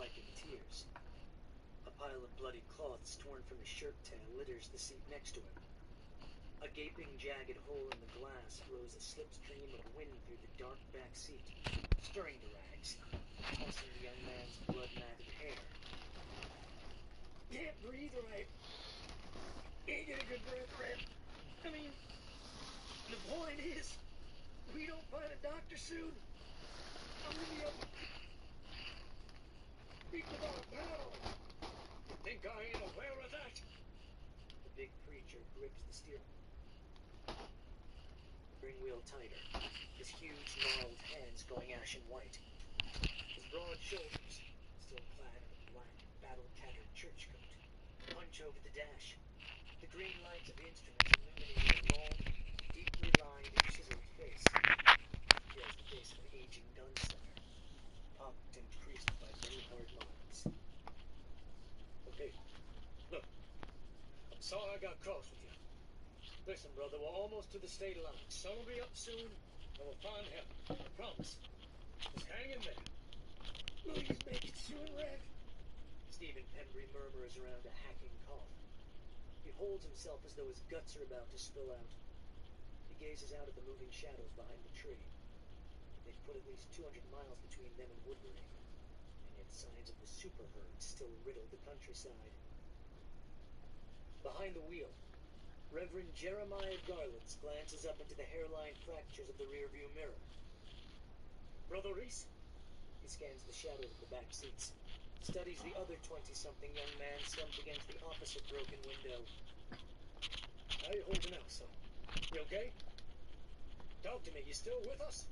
wiping tears. A pile of bloody cloths torn from his shirt tail litters the seat next to him. A gaping, jagged hole in the glass flows a slipstream of wind through the dark back seat, stirring the rags, tossing the young man's blood-matted hair. Can't breathe right. Can't get a good breath, Red. I mean, the point is, we don't find a doctor soon, I'm gonna be up beating about a pound. You think I ain't aware of that? The big creature grips the steering wheel tighter, his huge, gnarled hands going ashen white. His broad shoulders, still clad in a black, battle-tattered church coat, hunch over the dash. The green lights of the instruments illuminating a long, deeply lined and chiseled face. He has the face of an aging gunslinger, pocked and creased by many hard lines. Okay, look, I'm sorry I got cross with you. Listen, brother, we're almost to the state line. Sun will be up soon, and we'll find help. I promise. Just hang in there. Please make it soon, Rev. Stephen Pembry murmurs around a hacking cough. He holds himself as though his guts are about to spill out. He gazes out at the moving shadows behind the tree. They've put at least 200 miles between them and Woodbury, and yet signs of the super herd still riddle the countryside. Behind the wheel, Reverend Jeremiah Garlands glances up into the hairline fractures of the rearview mirror. Brother Reese? He scans the shadows of the back seats, studies the other 20-something young man slumped against the opposite broken window. How you holding out, son? You okay? Talk to me, you still with us?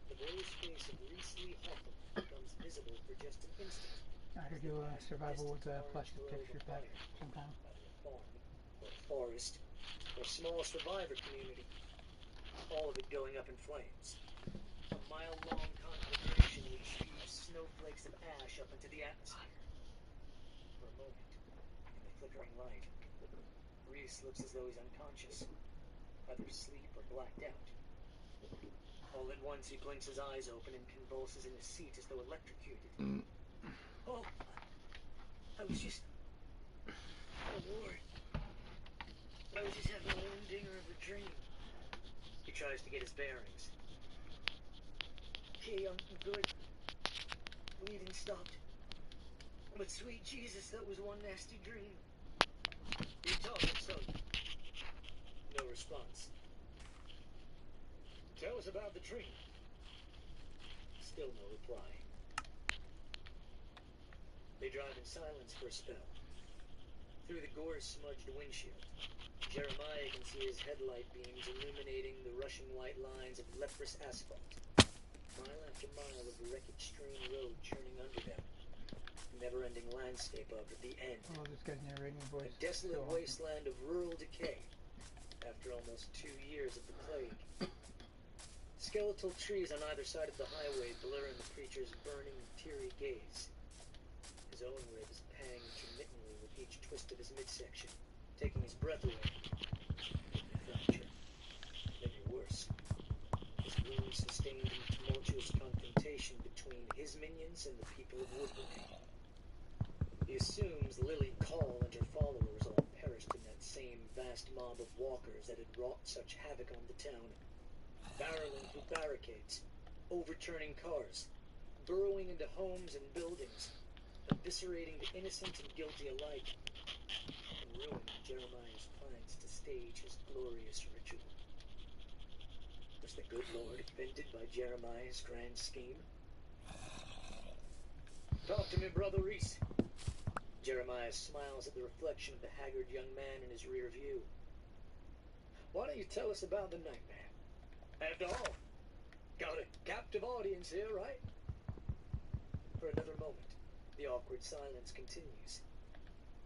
The boyish face of Reese Lee Hoffman becomes visible for just an instant. I could do a survival with a plastic texture pack sometime. Or forest, or small survivor community, all of it going up in flames. A mile-long conflagration which spews snowflakes of ash up into the atmosphere. For a moment, in the flickering light, Reese looks as though he's unconscious, either asleep or blacked out. All at once he blinks his eyes open and convulses in his seat as though electrocuted. Oh, I was just... Oh, Lord. I was just having a humdinger of a dream. He tries to get his bearings. Okay, I'm good. Bleeding stopped. But sweet Jesus, that was one nasty dream. You talking, son? No response. Tell us about the dream. Still no reply. They drive in silence for a spell. Through the gore-smudged windshield, Jeremiah can see his headlight beams illuminating the rushing white lines of leprous asphalt. Mile after mile of wreckage-strewn road churning under them. Never-ending landscape of the end. Oh, this guy's narrating voice. A desolate wasteland of rural decay after almost 2 years of the plague. Skeletal trees on either side of the highway blur in the preacher's burning, teary gaze. His own ribs pang intermittently with each twist of his midsection, taking his breath away. Fracture. Maybe worse. His wounds sustained in tumultuous confrontation between his minions and the people of Woodbury. He assumes Lily Call and her followers all perished in that same vast mob of walkers that had wrought such havoc on the town, barreling through barricades, overturning cars, burrowing into homes and buildings, eviscerating the innocent and guilty alike, and ruining Jeremiah's plans to stage his glorious ritual. Was the good Lord offended by Jeremiah's grand scheme? Talk to me, Brother Reese. Jeremiah smiles at the reflection of the haggard young man in his rear view. Why don't you tell us about the nightmare? After all, got a captive audience here, right? For another moment, the awkward silence continues.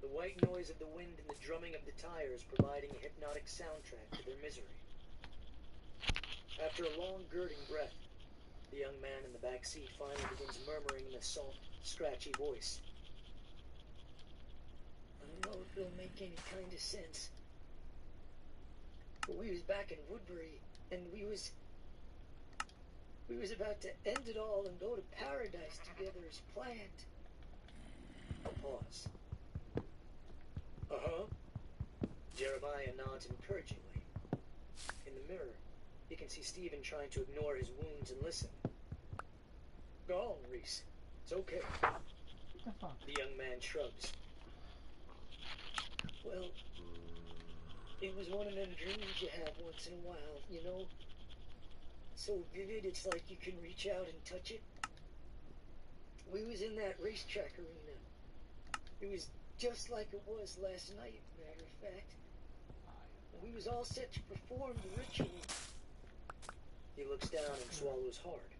The white noise of the wind and the drumming of the tires providing a hypnotic soundtrack to their misery. After a long, girding breath, the young man in the back seat finally begins murmuring in a soft, scratchy voice. I don't know if it'll make any kind of sense, but we was back in Woodbury, and we was... We was about to end it all and go to paradise together as planned. A pause. Uh-huh. Jeremiah nods encouragingly. In the mirror, he can see Stephen trying to ignore his wounds and listen. Go on, Reese. It's okay. The fuck? The young man shrugs. Well, it was one of them dreams you have once in a while, you know? So vivid, it's like you can reach out and touch it. We was in that racetrack arena. It was just like it was last night, matter of fact. And we was all set to perform the ritual. He looks down and swallows hard,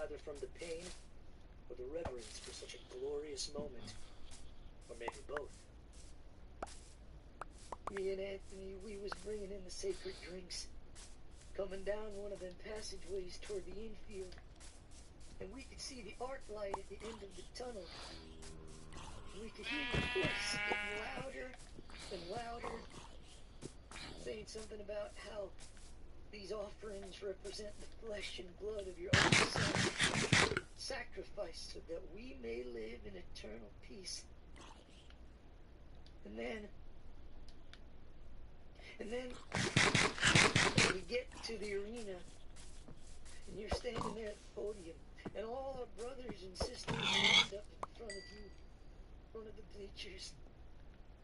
either from the pain or the reverence for such a glorious moment, or maybe both. Me and Anthony, we was bringing in the sacred drinks, coming down one of them passageways toward the infield, and we could see the arc light at the end of the tunnel. We could hear your voice getting louder and louder, saying something about how these offerings represent the flesh and blood of your own son, sacrificed so that we may live in eternal peace. And then we get to the arena, and you're standing there at the podium, and all our brothers and sisters lined up in front of you, in front of the bleachers,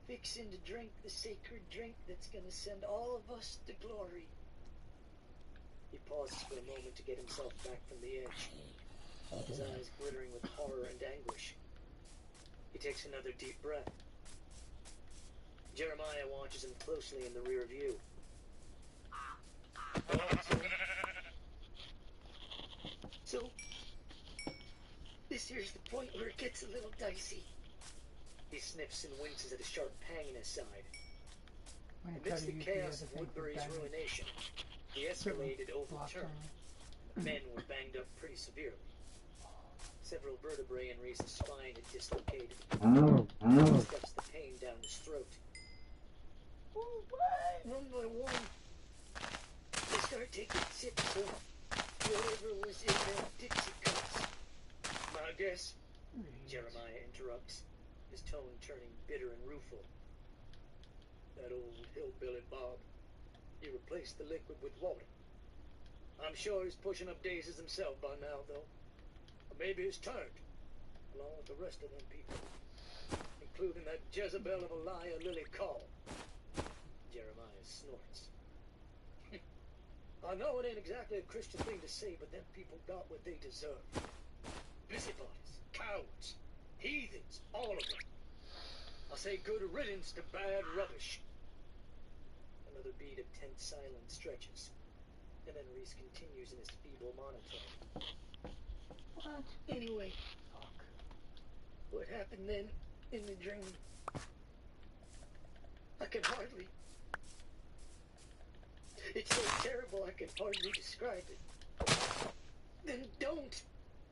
fixing to drink the sacred drink that's gonna send all of us to glory. He pauses for a moment to get himself back from the edge, his eyes glittering with horror and anguish. He takes another deep breath. Jeremiah watches him closely in the rear view. So, this here's the point where it gets a little dicey. He sniffs and winces at a sharp pang in his side. Amidst the chaos of Woodbury's ruination, the escalated overturned. Men were banged up pretty severely. Several vertebrae in Reese's spine had dislocated. He stuffs the pain down his throat. One by one, they start taking sips of whatever was in their Dixie cups. My guess, Jeremiah interrupts, his tone turning bitter and rueful. That old hillbilly Bob, he replaced the liquid with water. I'm sure he's pushing up daisies himself by now, though. Or maybe he's turned, along with the rest of them people, including that Jezebel of a liar, Lily Call. Jeremiah snorts. I know it ain't exactly a Christian thing to say, but them people got what they deserve. Busybodies, cowards, heathens, all of them. I say good riddance to bad rubbish. Another beat of tense silence stretches, and then Reese continues in his feeble monotone. What? Anyway, fuck. What happened then in the dream? I can hardly... It's so terrible I can hardly describe it. Then don't!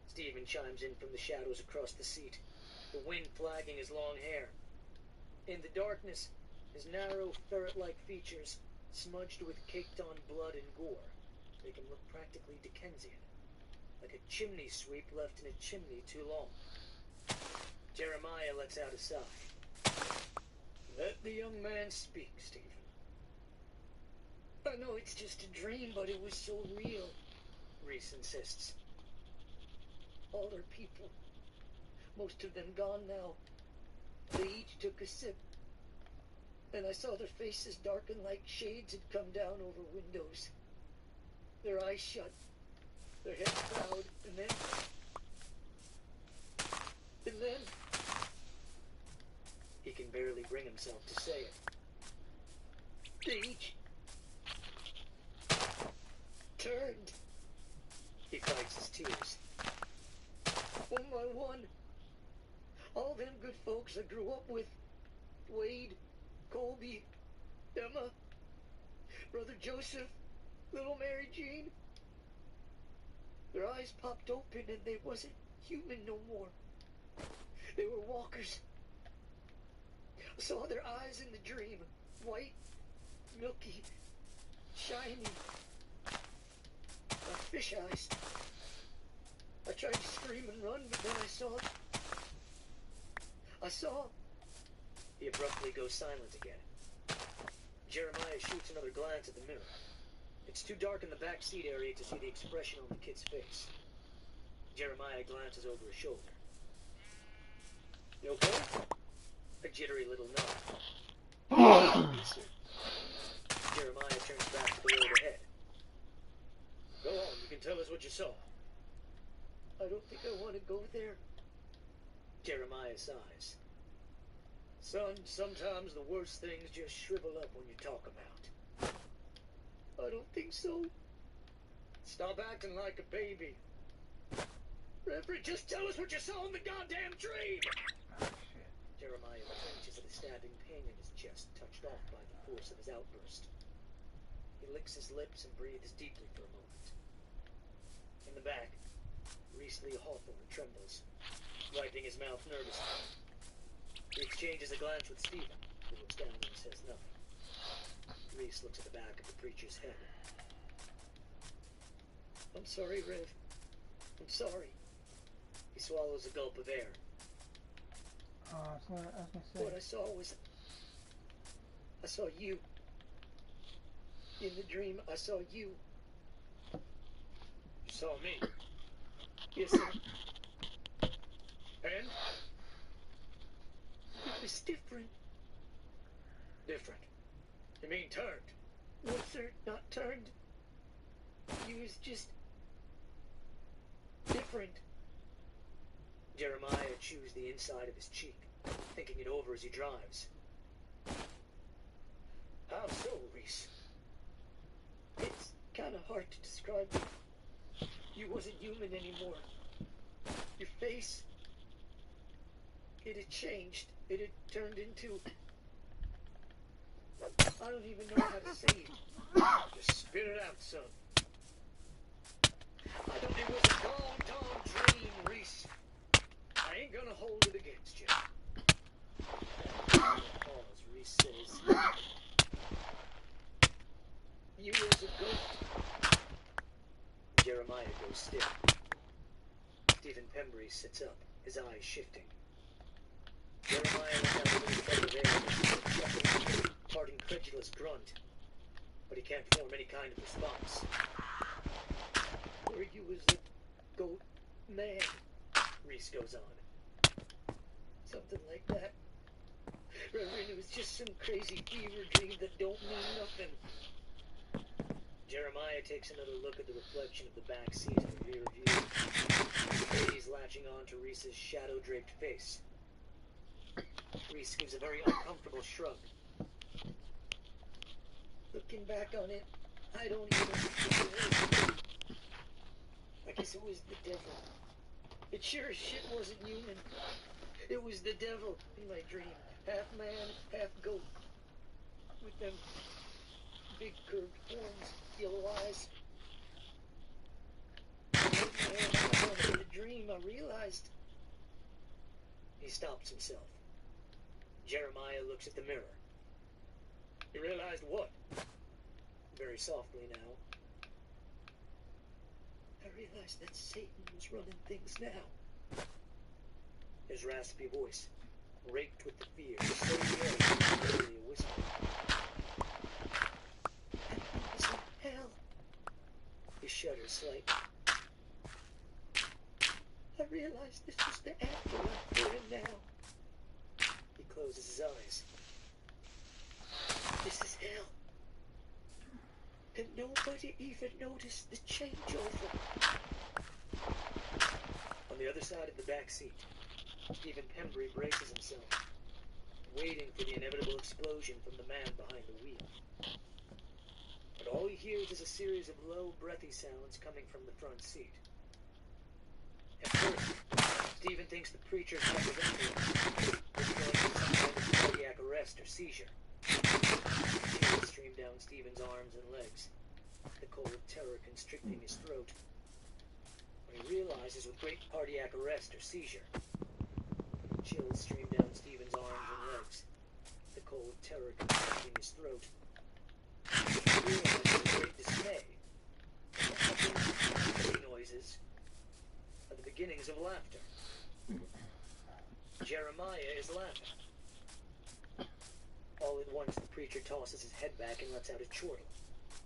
Stephen chimes in from the shadows across the seat, the wind flagging his long hair. In the darkness, his narrow, ferret-like features, smudged with caked-on blood and gore, make him look practically Dickensian, like a chimney sweep left in a chimney too long. Jeremiah lets out a sigh. Let the young man speak, Stephen. I know it's just a dream, but it was so real, Reese insists. All our people, most of them gone now, they each took a sip, and I saw their faces darken like shades had come down over windows. Their eyes shut, their heads bowed, and then... He can barely bring himself to say it. They each... turned. He fights his tears. One by one, all them good folks I grew up with, Wade, Colby, Emma, Brother Joseph, little Mary Jean, their eyes popped open and they wasn't human no more. They were walkers. I saw their eyes in the dream, white, milky, shiny. My fish eyes. I tried to scream and run, but then I saw... He abruptly goes silent again. Jeremiah shoots another glance at the mirror. It's too dark in the back seat area to see the expression on the kid's face. Jeremiah glances over his shoulder. You okay? A jittery little nod. Yes, sir. Jeremiah turns back to the road ahead. Go on, you can tell us what you saw. I don't think I want to go there. Jeremiah sighs. Son, sometimes the worst things just shrivel up when you talk about. I don't think so. Stop acting like a baby. Reverend, just tell us what you saw in the goddamn dream! Jeremiah clenches at a stabbing pain in his chest, touched off by the force of his outburst. He licks his lips and breathes deeply for a moment. In the back, Reese Lee Hawthorne trembles, wiping his mouth nervously. He exchanges a glance with Stephen, who looks down and says nothing. Reese looks at the back of the preacher's head. I'm sorry, Rev. I'm sorry. He swallows a gulp of air. That's what I was gonna say. What I saw was... I saw you. In the dream, I saw you. You saw me? Yes, sir. And? It was different. Different? You mean turned? No, sir, not turned. He was just... different. Jeremiah chews the inside of his cheek, thinking it over as he drives. How so, Reese? It's kind of hard to describe. You wasn't human anymore. Your face... it had changed. It had turned into... I don't even know how to say it. Just spit it out, son. It was a doggone dream, Reese. I ain't gonna hold it against you. Pause, Reese says. You was a ghost. Jeremiah goes still. Stephen Pembry sits up, his eyes shifting. Jeremiah lets out a little feather there, chuckling, part incredulous grunt, but he can't form any kind of response. Or you was a goat man, Reese goes on. Something like that. Reverend, it was just some crazy fever dream that don't mean nothing. Jeremiah takes another look at the reflection of the back seat in the rear view. He's latching on to Reese's shadow-draped face. Reese gives a very uncomfortable shrug. Looking back on it, I don't even think it was. I guess it was the devil. It sure as shit wasn't human. It was the devil in my dream. Half man, half goat. With them big curved horns, yellow eyes. In the dream, I realized... He stops himself. Jeremiah looks at the mirror. You realized what? Very softly now. I realized that Satan was running things now. His raspy voice, raked with the fear, so low, barely a whisper. And it was in hell. He shudders slightly. I realized this was the afterlife we're in now. He closes his eyes. This is hell. And nobody even noticed the changeover. On the other side of the back seat, Stephen Pembry braces himself, waiting for the inevitable explosion from the man behind the wheel. But all he hears is a series of low, breathy sounds coming from the front seat. At first, Stephen thinks the preacher's hyperventilating, is going through some kind of cardiac arrest or seizure. Tears stream down Stephen's arms and legs, the cold terror constricting his throat. What he realizes with great cardiac arrest or seizure. Chills stream down Stephen's arms and legs, the cold terror constricting his throat. He realizes with great dismay. What happened? noises are the beginnings of laughter. Jeremiah is laughing. All at once, the preacher tosses his head back and lets out a chortle.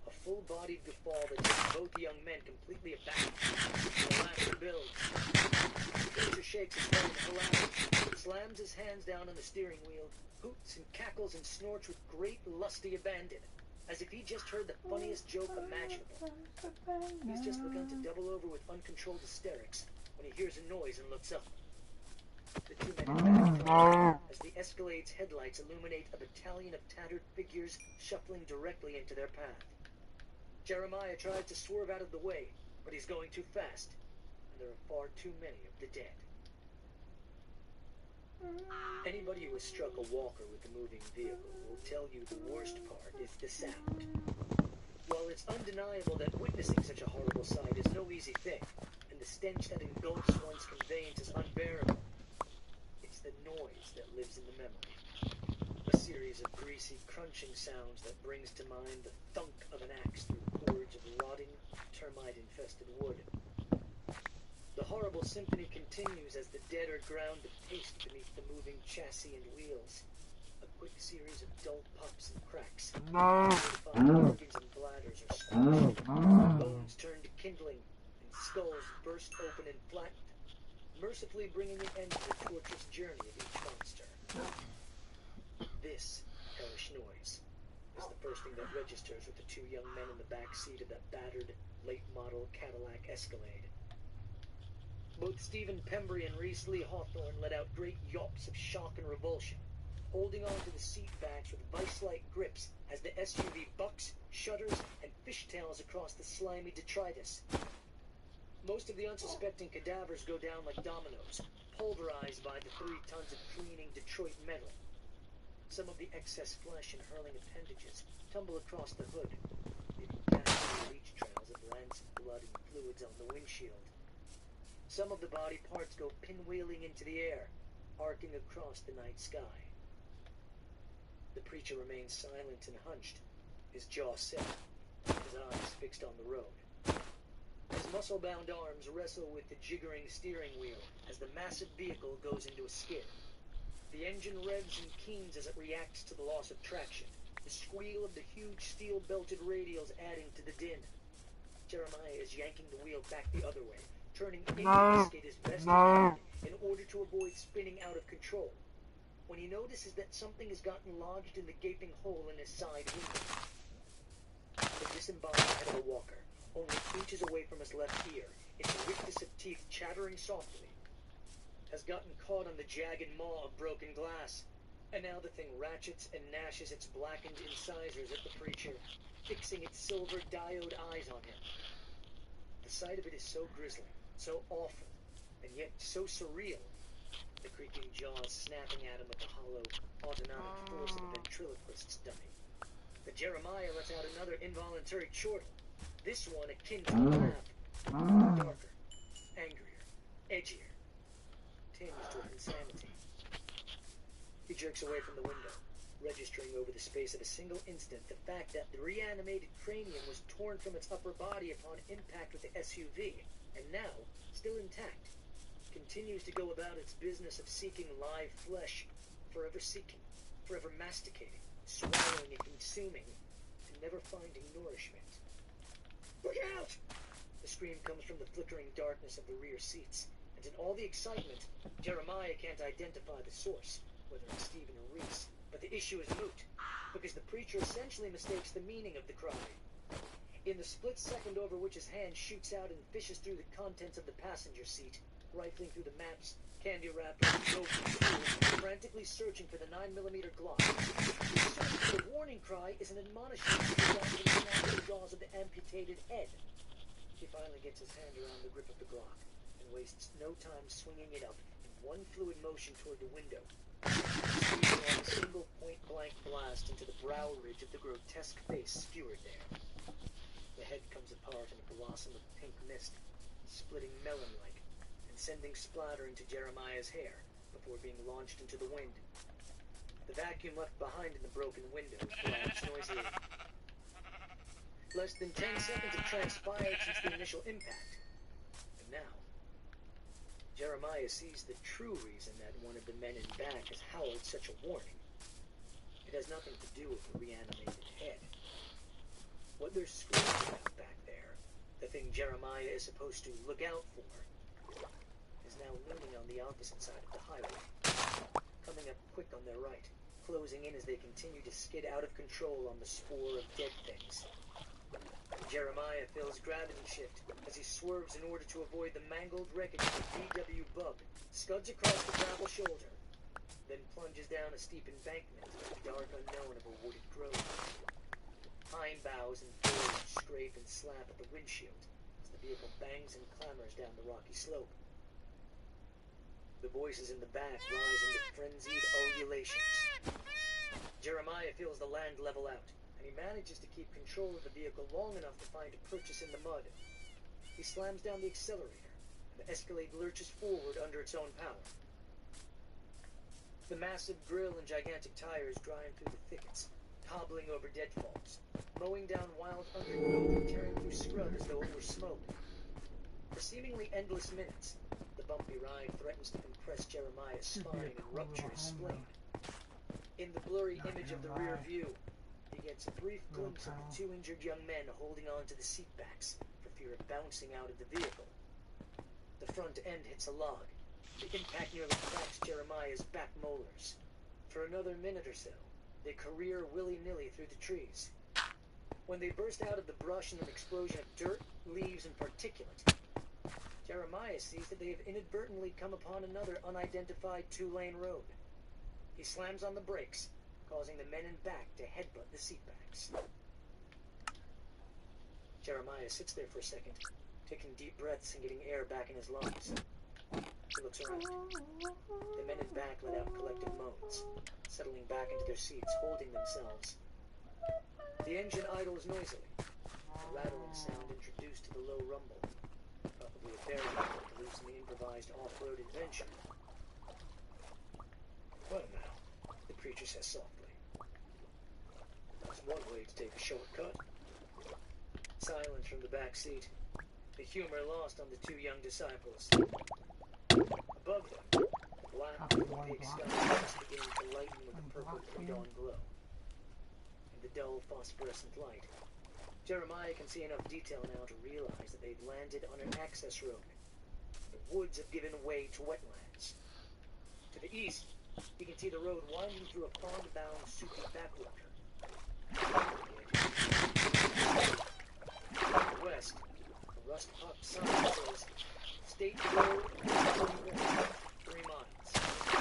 A full-bodied guffaw that takes both young men completely aback. The laughter builds. The preacher shakes his head in hilarity, slams his hands down on the steering wheel, hoots and cackles and snorts with great lusty abandon, as if he just heard the funniest joke imaginable. He's just begun to double over with uncontrolled hysterics when he hears a noise and looks up. The two men back as the Escalade's headlights illuminate a battalion of tattered figures shuffling directly into their path. Jeremiah tries to swerve out of the way, but he's going too fast, and there are far too many of the dead. Anybody who has struck a walker with a moving vehicle will tell you the worst part is the sound. While it's undeniable that witnessing such a horrible sight is no easy thing, and the stench that engulfs one's conveyance is unbearable, it's the noise that lives in the memory. A series of greasy, crunching sounds that brings to mind the thunk of an axe through cords of rotting, termite-infested wood. The horrible symphony continues as the dead are ground to paste beneath the moving chassis and wheels. A quick series of dull pops and cracks. Organs and bladders are squashed. Bones turn to kindling, and skulls burst open and flattened, mercifully bringing an end to the torturous journey of each monster. This hellish noise is the first thing that registers with the two young men in the back seat of that battered, late-model Cadillac Escalade. Both Stephen Pembry and Reese Lee Hawthorne let out great yelps of shock and revulsion, holding on to the seat backs with vice-like grips as the SUV bucks, shudders, and fishtails across the slimy detritus. Most of the unsuspecting cadavers go down like dominoes, pulverized by the 3 tons of cleaning Detroit metal. Some of the excess flesh and hurling appendages tumble across the hood, leaving ghastly leech trails of rancid blood and fluids on the windshield. Some of the body parts go pinwheeling into the air, arcing across the night sky. The preacher remains silent and hunched, his jaw set, his eyes fixed on the road. His muscle-bound arms wrestle with the jiggering steering wheel as the massive vehicle goes into a skid. The engine revs and keens as it reacts to the loss of traction, the squeal of the huge steel-belted radials adding to the din. Jeremiah is yanking the wheel back the other way, turning into the skid as best he can in order to avoid spinning out of control, when he notices that something has gotten lodged in the gaping hole in his side window. The disembodied head of a walker, only inches away from his left ear, its rictus of teeth chattering softly, has gotten caught on the jagged maw of broken glass, and now the thing ratchets and gnashes its blackened incisors at the preacher, fixing its silver diode eyes on him. The sight of it is so grisly, so awful, and yet so surreal, the creaking jaws snapping at him with the hollow, autonomic force of a ventriloquist's dummy. But Jeremiah lets out another involuntary chortle, this one akin to a laugh, darker, angrier, edgier, tinged with insanity. He jerks away from the window, registering over the space of a single instant the fact that the reanimated cranium was torn from its upper body upon impact with the SUV, and now, still intact, continues to go about its business of seeking live flesh, forever seeking, forever masticating, swallowing and consuming, and never finding nourishment. Look out! The scream comes from the flickering darkness of the rear seats, and in all the excitement, Jeremiah can't identify the source, whether it's Stephen or Reese, but the issue is moot, because the preacher essentially mistakes the meaning of the cry. In the split second over which his hand shoots out and fishes through the contents of the passenger seat, rifling through the maps, candy wrappers, and trophies, frantically searching for the 9mm Glock. The search for the warning cry is an admonishment to the snap the jaws of the amputated head. He finally gets his hand around the grip of the Glock and wastes no time swinging it up in one fluid motion toward the window, squeezing on a single point-blank blast into the brow ridge of the grotesque face skewered there. The head comes apart in a blossom of pink mist, splitting melon-like, and sending splatter into Jeremiah's hair before being launched into the wind. The vacuum left behind in the broken window flaps noisily. Less than 10 seconds have transpired since the initial impact. Jeremiah sees the true reason that one of the men in back has howled such a warning. It has nothing to do with the reanimated head. What they're screaming about back there, the thing Jeremiah is supposed to look out for, is now looming on the opposite side of the highway, coming up quick on their right, closing in as they continue to skid out of control on the spoor of dead things. Jeremiah feels gravity shift as he swerves in order to avoid the mangled wreckage of the VW bug, scuds across the gravel shoulder, then plunges down a steep embankment into the dark unknown of a wooded grove. Pine boughs and foliage scrape and slap at the windshield as the vehicle bangs and clambers down the rocky slope. The voices in the back rise into frenzied ululations. Jeremiah feels the land level out, and he manages to keep control of the vehicle long enough to find a purchase in the mud. He slams down the accelerator, and the Escalade lurches forward under its own power. The massive grille and gigantic tires grind through the thickets, hobbling over deadfalls, mowing down wild undergrowth and tearing through scrub as though it were smoke. For seemingly endless minutes, the bumpy ride threatens to compress Jeremiah's spine and rupture his spleen. In the blurry image of the rear view, he gets a brief glimpse of the two injured young men holding on to the seatbacks for fear of bouncing out of the vehicle. The front end hits a log. The impact nearly cracks Jeremiah's back molars. For another minute or so, they career willy-nilly through the trees. When they burst out of the brush in an explosion of dirt, leaves, and particulate, Jeremiah sees that they have inadvertently come upon another unidentified two-lane road. He slams on the brakes, causing the men in back to headbutt the seatbacks. Jeremiah sits there for a second, taking deep breaths and getting air back in his lungs. He looks around. The men in back let out collective moans, settling back into their seats, holding themselves. The engine idles noisily, a rattling sound introduced to the low rumble, probably a bearing to loosen the improvised off-road adventure. Well now, the preacher says softly. That's one way to take a shortcut. Silence from the back seat, the humor lost on the two young disciples. Above them, the black and opaque sky is beginning to lighten with a purple pre-dawn glow. In the dull phosphorescent light, Jeremiah can see enough detail now to realize that they've landed on an access road. The woods have given way to wetlands. To the east, he can see the road winding through a pond-bound, soupy backwater. To the west, a rust-pocked sign says, State Road 3 miles. No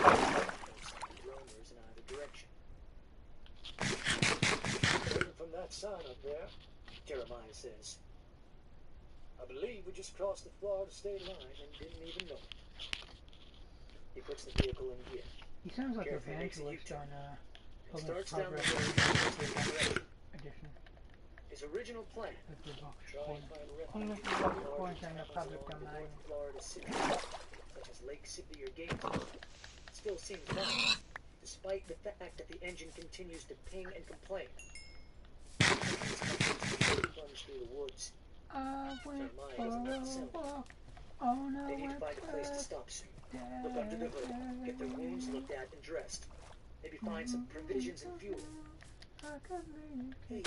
roamers in either direction. Looking from that sign up there, Jeremiah says. I believe we just crossed the Florida state line and didn't even know it. He puts the vehicle in gear. He sounds like Carefully an makes a evangelist U-turn. on Starts down the Progress road edition. His original plan, With the box try and point. find Only refuge if in the box larger point in the towns public along the domain. North Florida cities, such as Lake Sippy or Gainesville, still seems valid, despite the fact that the engine continues to ping and complain. These companies plunge through the woods. I went Jeremiah for doesn't like the a sound. walk on a They need to wet find a place to stop soon. Look under the hood, get their wounds looked at and dressed. Maybe find some provisions and fuel. Hey,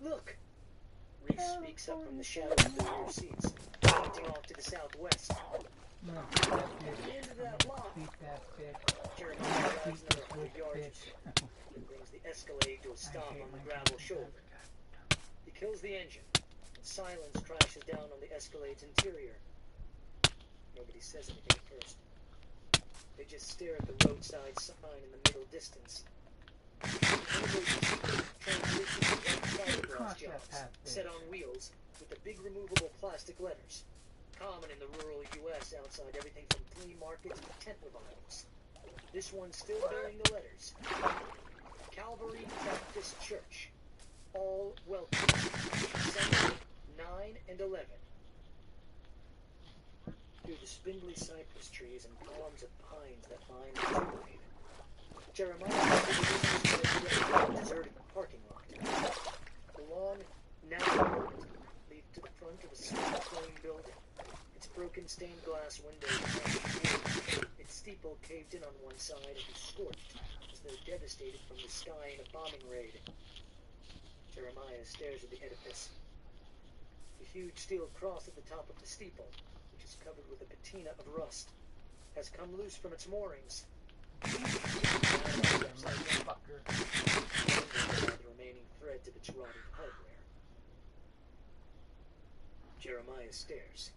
look! Reese speaks up from the shadow of the rear seats, pointing off to the southwest. No, At the end of that lot, beat that bitch. Jeremiah drives Beat another this 100 yards or bitch. so, then brings the Escalade to a stop on the gravel shoulder. He kills the engine, and silence crashes down on the Escalade's interior. Nobody says anything at first. They just stare at the roadside sign in the middle distance. Transition to white fiberglass jobs, set on wheels, with the big removable plastic letters. Common in the rural U.S. outside everything from flea markets to tent revivals. This one's still bearing the letters. Calvary Baptist Church. All welcome. Sunday, 9 and 11. Through the spindly cypress trees and columns of pines that line the two-lane, Jeremiah a deserted parking lot. The long, narrow road leads to the front of a small frame building, its broken stained glass windows, its steeple caved in on one side and scorched as though devastated from the sky in a bombing raid. Jeremiah stares at the edifice. The huge steel cross at the top of the steeple, which is covered with a patina of rust, has come loose from its moorings. The remaining threads of its rotted hardware. Jeremiah stares.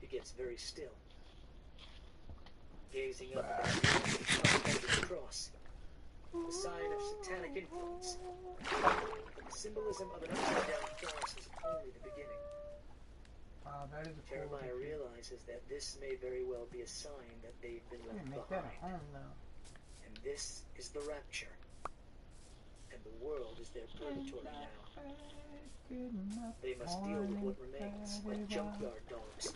He gets very still, gazing up at the top edge of the cross, a sign of satanic influence. The symbolism of an upside-down cross is only the beginning. Wow, that is a cool Jeremiah picture. realizes that this may very well be a sign that they've been I left can make that behind. a home though. And this is the rapture. And the world is their purgatory now. They must deal with what remains, like junkyard dogs,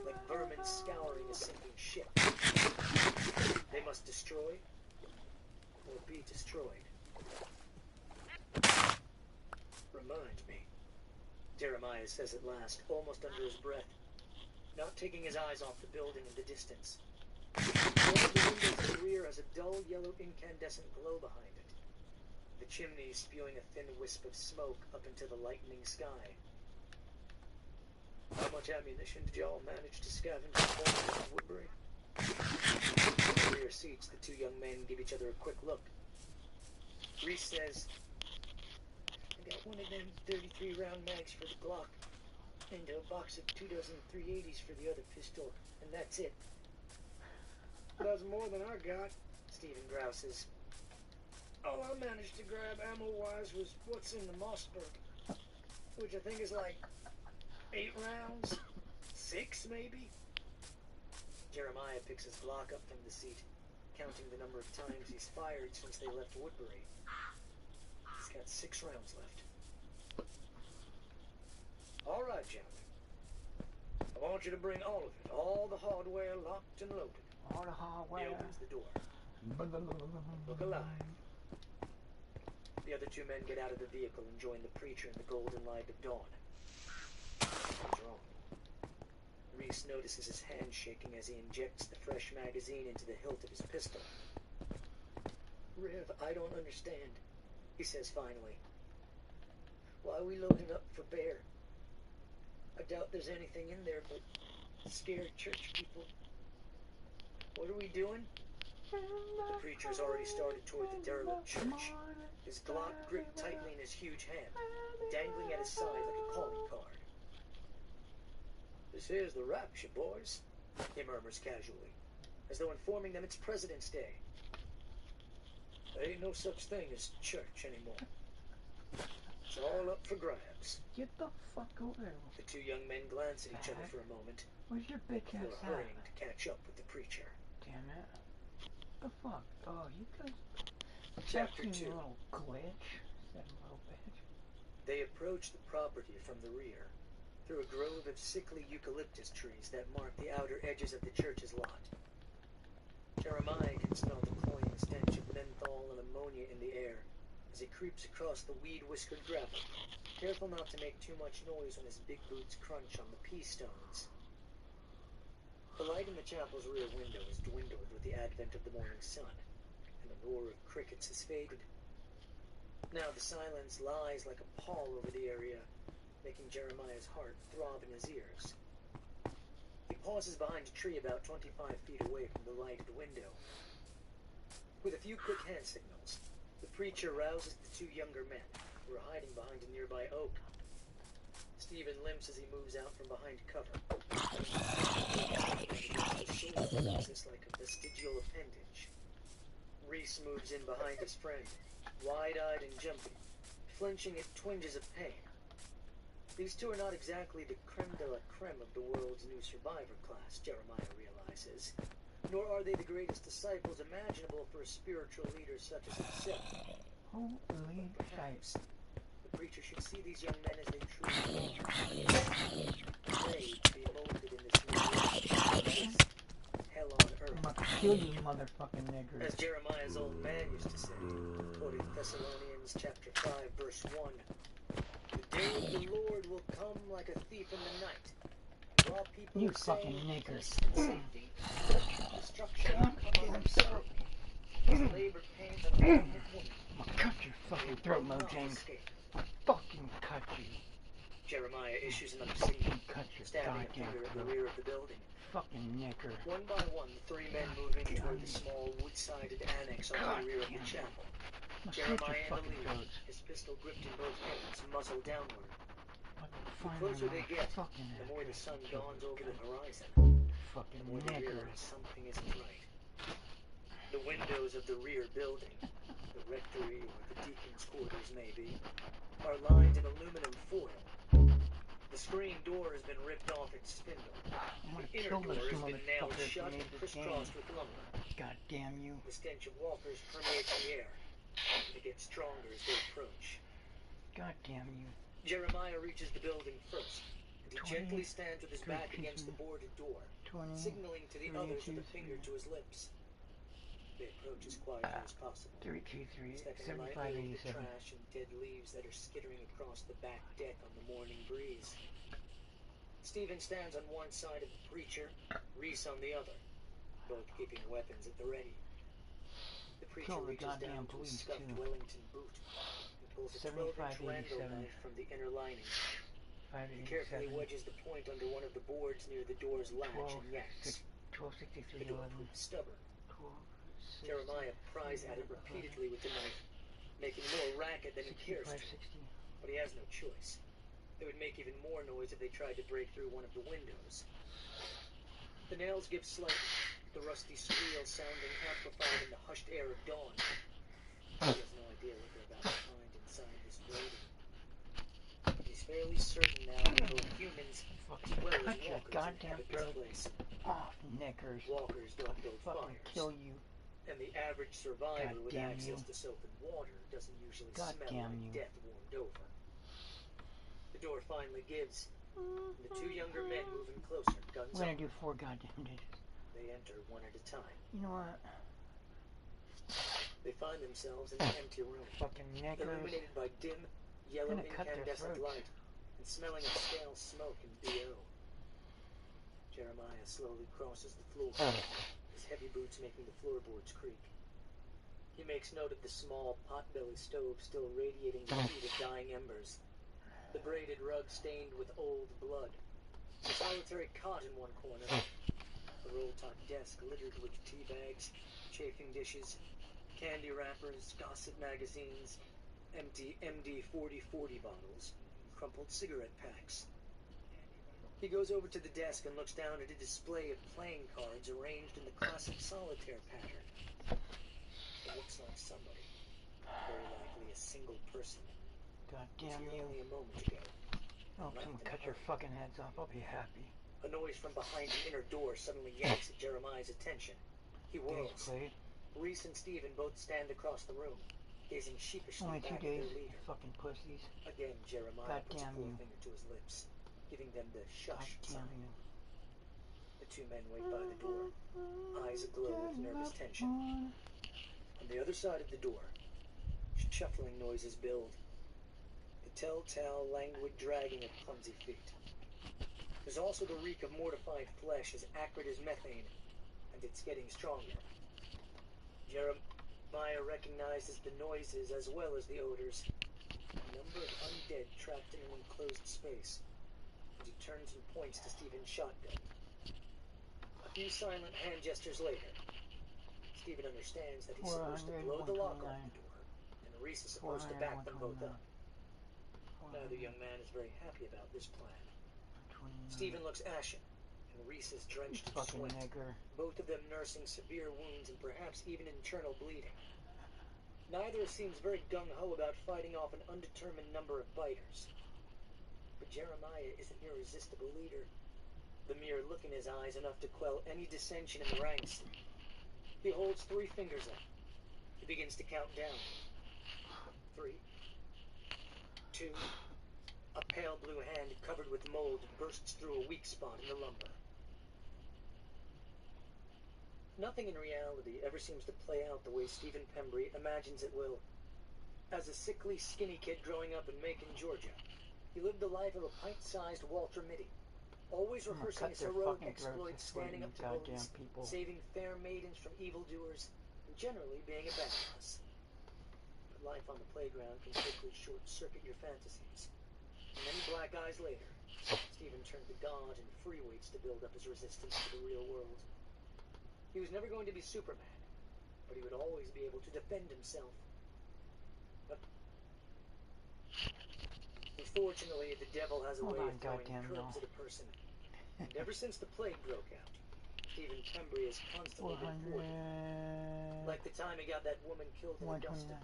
like vermin scouring a sinking ship. They must destroy or be destroyed. Remind me, Jeremiah says at last, almost under his breath, not taking his eyes off the building in the distance. One of the windows in the rear has a dull yellow incandescent glow behind it, the chimney spewing a thin wisp of smoke up into the lightening sky. How much ammunition did y'all manage to scavenge in Woodbury? In the rear seats, the two young men give each other a quick look. Reese says, I got one of them 33-round mags for the Glock, and a box of 2 dozen 380s for the other pistol, and that's it. That's more than I got, Stephen grouses. All I managed to grab ammo-wise was what's in the Mossberg, which I think is like 8 rounds? 6, maybe? Jeremiah picks his Glock up from the seat, counting the number of times he's fired since they left Woodbury. He's got 6 rounds left. All right, gentlemen. I want you to bring all of it, all the hardware locked and loaded. All the He hardware. opens the door. Look alive. The other two men get out of the vehicle and join the preacher in the golden light of dawn. What's wrong? Reese notices his hand shaking as he injects the fresh magazine into the hilt of his pistol. Rev, I don't understand, he says finally. Why are we loading up for bear? I doubt there's anything in there but scared church people. What are we doing? The preacher's already started toward the derelict church, his Glock gripped tightly in his huge hand, dangling at his side like a calling card. This here's the rapture, boys, he murmurs casually, as though informing them it's President's Day. There ain't no such thing as church anymore. It's all up for grabs. Get the fuck over there. The two young men glance at each other for a moment, Where's your bitch ass before hurrying to catch up with the preacher. Damn it. What the fuck? Oh, you guys. Chapter Fucking 2. little glitch. That little bitch. They approach the property from the rear, through a grove of sickly eucalyptus trees that mark the outer edges of the church's lot. Jeremiah can smell the cloying stench of menthol and ammonia in the air as he creeps across the weed-whiskered gravel, careful not to make too much noise when his big boots crunch on the pea stones. The light in the chapel's rear window has dwindled with the advent of the morning sun, and the roar of crickets has faded. Now the silence lies like a pall over the area, making Jeremiah's heart throb in his ears. He pauses behind a tree about 25 feet away from the light of the window. With a few quick hand signals, the preacher rouses the two younger men, who are hiding behind a nearby oak. Stephen limps as he moves out from behind cover. It's like a vestigial appendage. Reese moves in behind his friend, wide-eyed and jumpy, flinching at twinges of pain. These two are not exactly the creme de la creme of the world's new survivor class, Jeremiah realizes, nor are they the greatest disciples imaginable for a spiritual leader such as himself. Holy But shit. perhaps the preacher should see these young men as they truly are. They to be molded in this new world. Hell on I'm earth. about to kill you, motherfucking nigger. As Jeremiah's old man used to say, quoting Thessalonians chapter 5, verse 1, the day of the Lord will come like a thief in the night. While people You are saying fucking nigger. peace and safety, the structure will come under threat. As labor pains on a pregnant woman. I'm gonna cut your fucking throat, Mojang. I'll fucking cut you. Jeremiah issues another signal, Cut your stabbing a goddamn finger at the throat. rear of the building. Fucking nigger. One by one, the three men move in toward the small wood-sided annex on the rear of the chapel. Jeremiah in the lead, his pistol gripped in both hands, muzzle downward. The closer they get, the more the sun dawns over the horizon. The more they realize something isn't right. The windows of the rear building, the rectory or the deacon's quarters maybe, are lined in aluminum foil. The screen door has been ripped off its spindle. The inner door has been nailed shut and crisscrossed with lumber. God damn you. The stench of walkers permeates the air, and it gets stronger as they approach. God damn you. Jeremiah reaches the building first, and he gently stands with his back against the boarded door, signaling to the others with a finger to his lips. They approach as quietly as possible, 323 stepping lightly over the trash and dead leaves that are skittering across the back deck on the morning breeze. Stephen stands on one side of the preacher, Reese on the other, both keeping weapons at the ready. The preacher reaches down to his scuffed Wellington boot and pulls a 12-inch Randall knife from the inner lining. He carefully wedges the point under one of the boards near the door's latch and yanks. The door proves stubborn. Jeremiah pries at it repeatedly with the knife, making more racket than he cares to. But he has no choice. It would make even more noise if they tried to break through one of the windows. The nails give slightly, the rusty squeal sounding amplified in the hushed air of dawn. He has no idea what they're about to find inside this building. But he's fairly certain now that both humans as well as walkers inhabit this place. Off, knickers. Walkers don't build fires. Kill you. And the average survivor with access to soap and water doesn't usually smell like death warmed over. The door finally gives, and the two younger men move in closer, guns We're on. gonna do 4 goddamn digits. They enter one at a time. You know what? They find themselves in an empty room, Fucking niggers. illuminated by dim, yellow incandescent light, and smelling of stale smoke and BO. Jeremiah slowly crosses the floor, his heavy boots making the floorboards creak. He makes note of the small potbelly stove still radiating the heat of dying embers, the braided rug stained with old blood, a solitary cot in one corner, a roll-top desk littered with tea bags, chafing dishes, candy wrappers, gossip magazines, empty MD 4040 bottles, and crumpled cigarette packs. He goes over to the desk and looks down at a display of playing cards arranged in the classic solitaire pattern. It looks like somebody, very likely a single person. God damn you. Only a moment ago. Oh, someone cut your fucking heads off. I'll be happy. A noise from behind the inner door suddenly yanks at Jeremiah's attention. He whirls. Reese and Stephen both stand across the room, gazing sheepishly Only 2 back days, at their leader. fucking pussies. Again, Jeremiah puts a forefinger to his lips, giving them the shush sign. The two men wait by the door, eyes aglow with nervous tension. On the other side of the door, shuffling noises build. The telltale, languid dragging of clumsy feet. There's also the reek of mortified flesh as acrid as methane, and it's getting stronger. Jeremiah recognizes the noises as well as the odors. A number of undead trapped in an enclosed space, and he turns and points to Stephen's shotgun. A few silent hand gestures later, Stephen understands that he's supposed to blow the lock off the door, and Reese is supposed to back them both up. Neither young man is very happy about this plan. Stephen looks ashen, and Reese is drenched in sweat, both of them nursing severe wounds and perhaps even internal bleeding. Neither seems very gung-ho about fighting off an undetermined number of biters. But Jeremiah is an irresistible leader, the mere look in his eyes enough to quell any dissension in the ranks. He holds 3 fingers up. He begins to count down. 3, 2, a pale blue hand covered with mold bursts through a weak spot in the lumber. Nothing in reality ever seems to play out the way Stephen Pembry imagines it will. As a sickly, skinny kid growing up in Macon, Georgia, he lived the life of a pint-sized Walter Mitty, always I'm gonna rehearsing cut his their heroic fucking throats exploits, this way, standing you up to goddamn bullies, people. saving fair maidens from evildoers, and generally being a badass. But life on the playground can quickly short-circuit your fantasies. And many black eyes later, Stephen turned to God and free weights to build up his resistance to the real world. He was never going to be Superman, but he would always be able to defend himself. Unfortunately, the devil has a way of throwing curves at a person. And ever since the plague broke out, Stephen Pembry has constantly been thwarted. Like the time he got that woman killed in Augusta,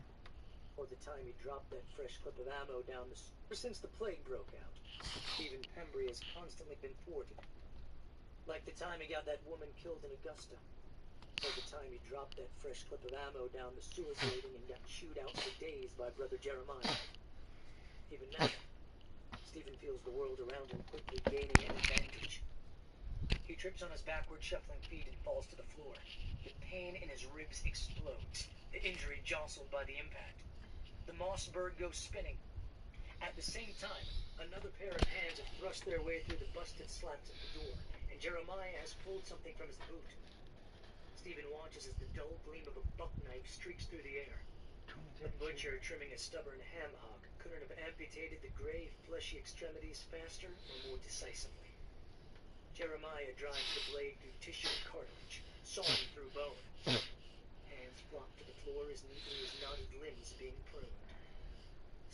or the time he dropped that fresh clip of ammo down the... Ever since the plague broke out, Stephen Pembry has constantly been thwarted. Like the time he got that woman killed in Augusta, or the time he dropped that fresh clip of ammo down the sewer grating and got chewed out for days by Brother Jeremiah. Even now, Stephen feels the world around him quickly gaining an advantage. He trips on his backward shuffling feet and falls to the floor. The pain in his ribs explodes, the injury jostled by the impact. The Mossberg goes spinning. At the same time, another pair of hands have thrust their way through the busted slats of the door, and Jeremiah has pulled something from his boot. Stephen watches as the dull gleam of a buck knife streaks through the air. The butcher trimming a stubborn ham hock couldn't have amputated the gray, fleshy extremities faster or more decisively. Jeremiah drives the blade through tissue and cartilage, sawing through bone. Hands flop to the floor as neatly as knotted limbs being pruned.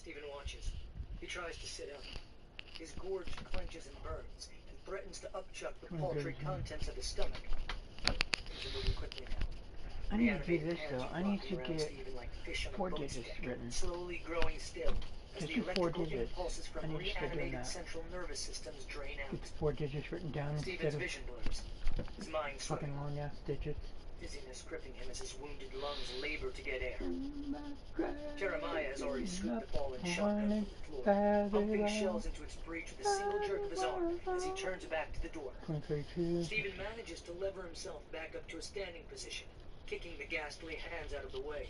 Stephen watches. He tries to sit up. His gorge clenches and burns, and threatens to upchuck the paltry contents of his stomach. Things are moving quickly now. I need to do this though. I need to get like 4 digits written. Slowly growing still as Just the do 4 electrical digits. impulses from I need to start doing reanimated that. central nervous systems drain out. Get the 4 digits written down Stephen's instead of vision blurs. His mind fucking swimming. long ass digits. Dizziness gripping him as his wounded lungs labor to get air. Jeremiah has already scooped the fallen shotgun from the floor, pumping shells into its breech with a single jerk of his arm as he turns back to the door. Stephen manages to lever himself back up to a standing position, kicking the ghastly hands out of the way.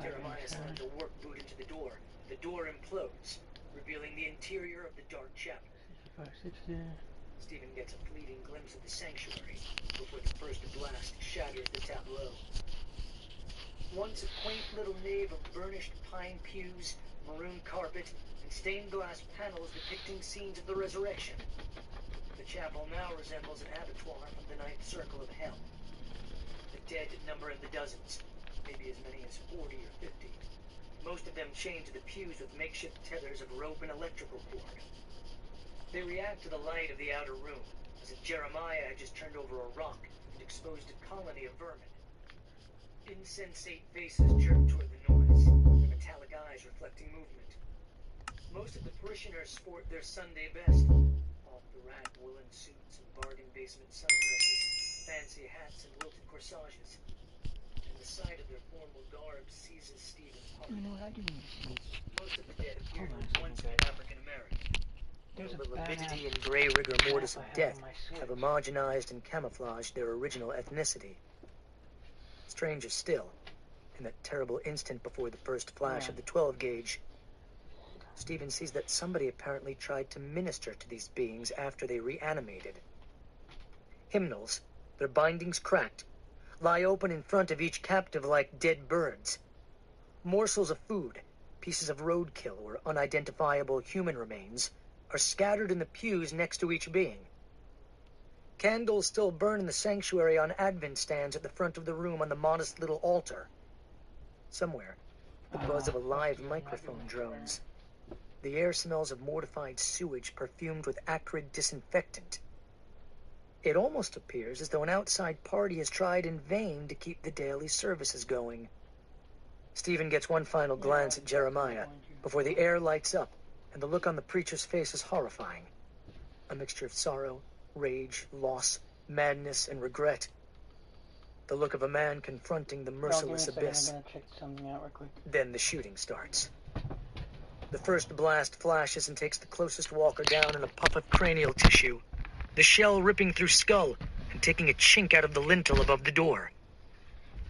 Jeremiah slams a work boot into the door. The door implodes, revealing the interior of the dark chapel. Stephen gets a fleeting glimpse of the sanctuary before the first blast shatters the tableau. Once a quaint little nave of burnished pine pews, maroon carpet, and stained glass panels depicting scenes of the resurrection, the chapel now resembles an abattoir from the ninth circle of hell. The dead number in the dozens, maybe as many as 40 or 50. Most of them chained to the pews with makeshift tethers of rope and electrical cord. They react to the light of the outer room, as if Jeremiah had just turned over a rock and exposed a colony of vermin. Insensate faces jerk toward the noise, their metallic eyes reflecting movement. Most of the parishioners sport their Sunday best, off-the-rack woolen suits and bargain basement sundresses, fancy hats and wilted corsages. And the sight of their formal garb seizes Stephen's heart. You know what I do need to see? Most of the dead appear to Hold on a have once second, been African-American. There's The a lividity badass and gray rigor mortis of map I have death on my have Switch. homogenized and camouflaged their original ethnicity. Stranger still, in that terrible instant before the first flash of the 12-gauge, Stephen sees that somebody apparently tried to minister to these beings after they reanimated. Hymnals, their bindings cracked, lie open in front of each captive like dead birds. Morsels of food, pieces of roadkill or unidentifiable human remains, are scattered in the pews next to each being. Candles still burn in the sanctuary on Advent stands at the front of the room on the modest little altar. Somewhere, the buzz of a live microphone drones. The air smells of mortified sewage perfumed with acrid disinfectant. It almost appears as though an outside party has tried in vain to keep the daily services going. Stephen gets one final glance at Jeremiah before the air lights up and the look on the preacher's face is horrifying. A mixture of sorrow, rage, loss, madness, and regret. The look of a man confronting the merciless abyss. I'm gonna check something out real quick. Then the shooting starts. The first blast flashes and takes the closest walker down in a puff of cranial tissue, the shell ripping through skull and taking a chink out of the lintel above the door.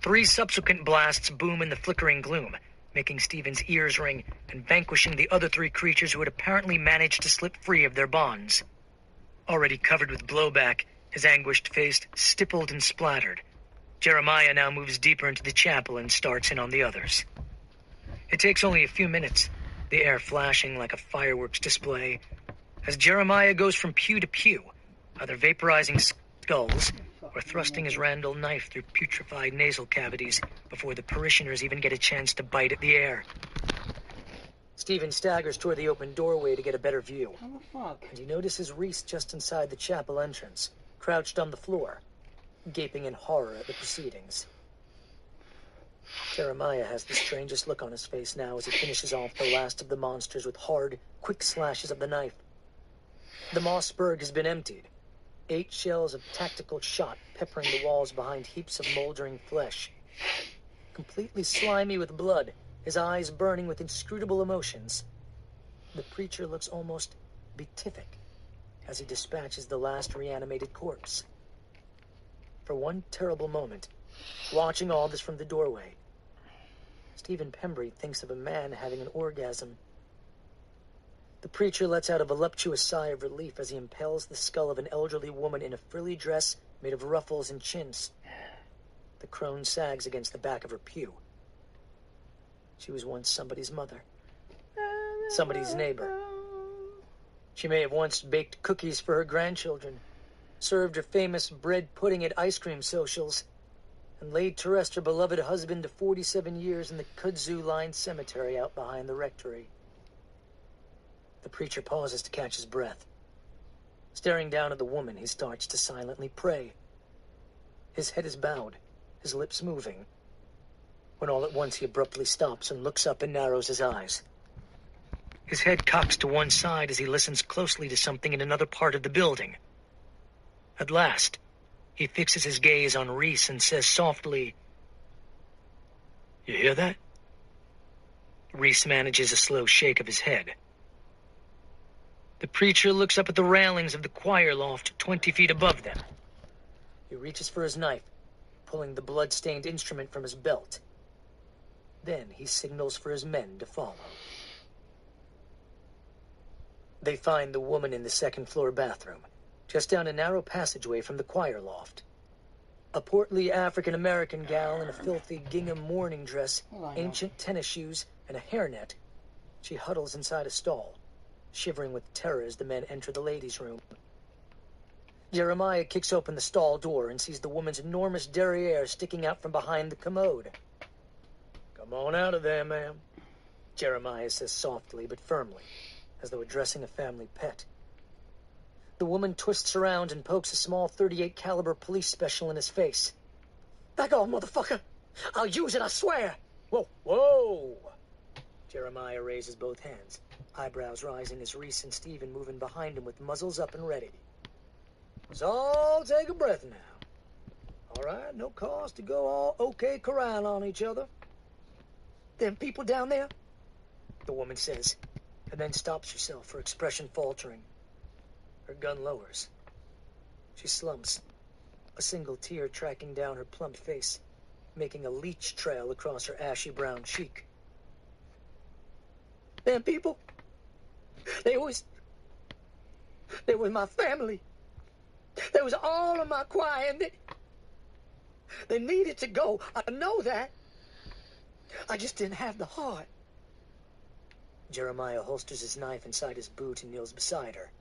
3 subsequent blasts boom in the flickering gloom, making Stephen's ears ring and vanquishing the other 3 creatures who had apparently managed to slip free of their bonds. Already covered with blowback, his anguished face stippled and splattered, Jeremiah now moves deeper into the chapel and starts in on the others. It takes only a few minutes, the air flashing like a fireworks display, as Jeremiah goes from pew to pew, either vaporizing skulls or thrusting his Randall knife through putrefied nasal cavities before the parishioners even get a chance to bite at the air. Stephen staggers toward the open doorway to get a better view. How the fuck? And he notices Reese just inside the chapel entrance, crouched on the floor, gaping in horror at the proceedings. Jeremiah has the strangest look on his face now as he finishes off the last of the monsters with hard, quick slashes of the knife. The Mossberg has been emptied. 8 shells of tactical shot peppering the walls behind heaps of moldering flesh. Completely slimy with blood, his eyes burning with inscrutable emotions, the preacher looks almost beatific as he dispatches the last reanimated corpse. For one terrible moment, watching all this from the doorway, Stephen Pembry thinks of a man having an orgasm. The preacher lets out a voluptuous sigh of relief as he impales the skull of an elderly woman in a frilly dress made of ruffles and chintz. The crone sags against the back of her pew. She was once somebody's mother, somebody's neighbor. She may have once baked cookies for her grandchildren, served her famous bread pudding at ice cream socials, and laid to rest her beloved husband of 47 years in the kudzu-lined cemetery out behind the rectory. The preacher pauses to catch his breath. Staring down at the woman, he starts to silently pray. His head is bowed, his lips moving, when all at once he abruptly stops and looks up and narrows his eyes. His head cocks to one side as he listens closely to something in another part of the building. At last, he fixes his gaze on Reese and says softly, "You hear that?" Reese manages a slow shake of his head. The preacher looks up at the railings of the choir loft 20 feet above them. He reaches for his knife, pulling the blood-stained instrument from his belt. Then he signals for his men to follow. They find the woman in the second-floor bathroom, just down a narrow passageway from the choir loft. A portly African-American gal in a filthy gingham mourning dress, ancient tennis shoes, and a hairnet. She huddles inside a stall, shivering with terror as the men enter the ladies' room. Jeremiah kicks open the stall door and sees the woman's enormous derriere sticking out from behind the commode. "Come on out of there, ma'am," Jeremiah says softly but firmly, as though addressing a family pet. The woman twists around and pokes a small .38 caliber police special in his face. "Back off, motherfucker! I'll use it, I swear!" "Whoa, whoa!" Jeremiah raises both hands, eyebrows rising as Reese and Stephen move in behind him with muzzles up and ready. "Let's all take a breath now. All right, no cause to go all okay corral on each other." "Them people down there?" the woman says, and then stops herself, her expression faltering. Her gun lowers. She slumps, a single tear tracking down her plump face, making a leech trail across her ashy brown cheek. "Them people, they was my family. They was all of my choir, and they needed to go. I know that. I just didn't have the heart." Jeremiah holsters his knife inside his boot and kneels beside her.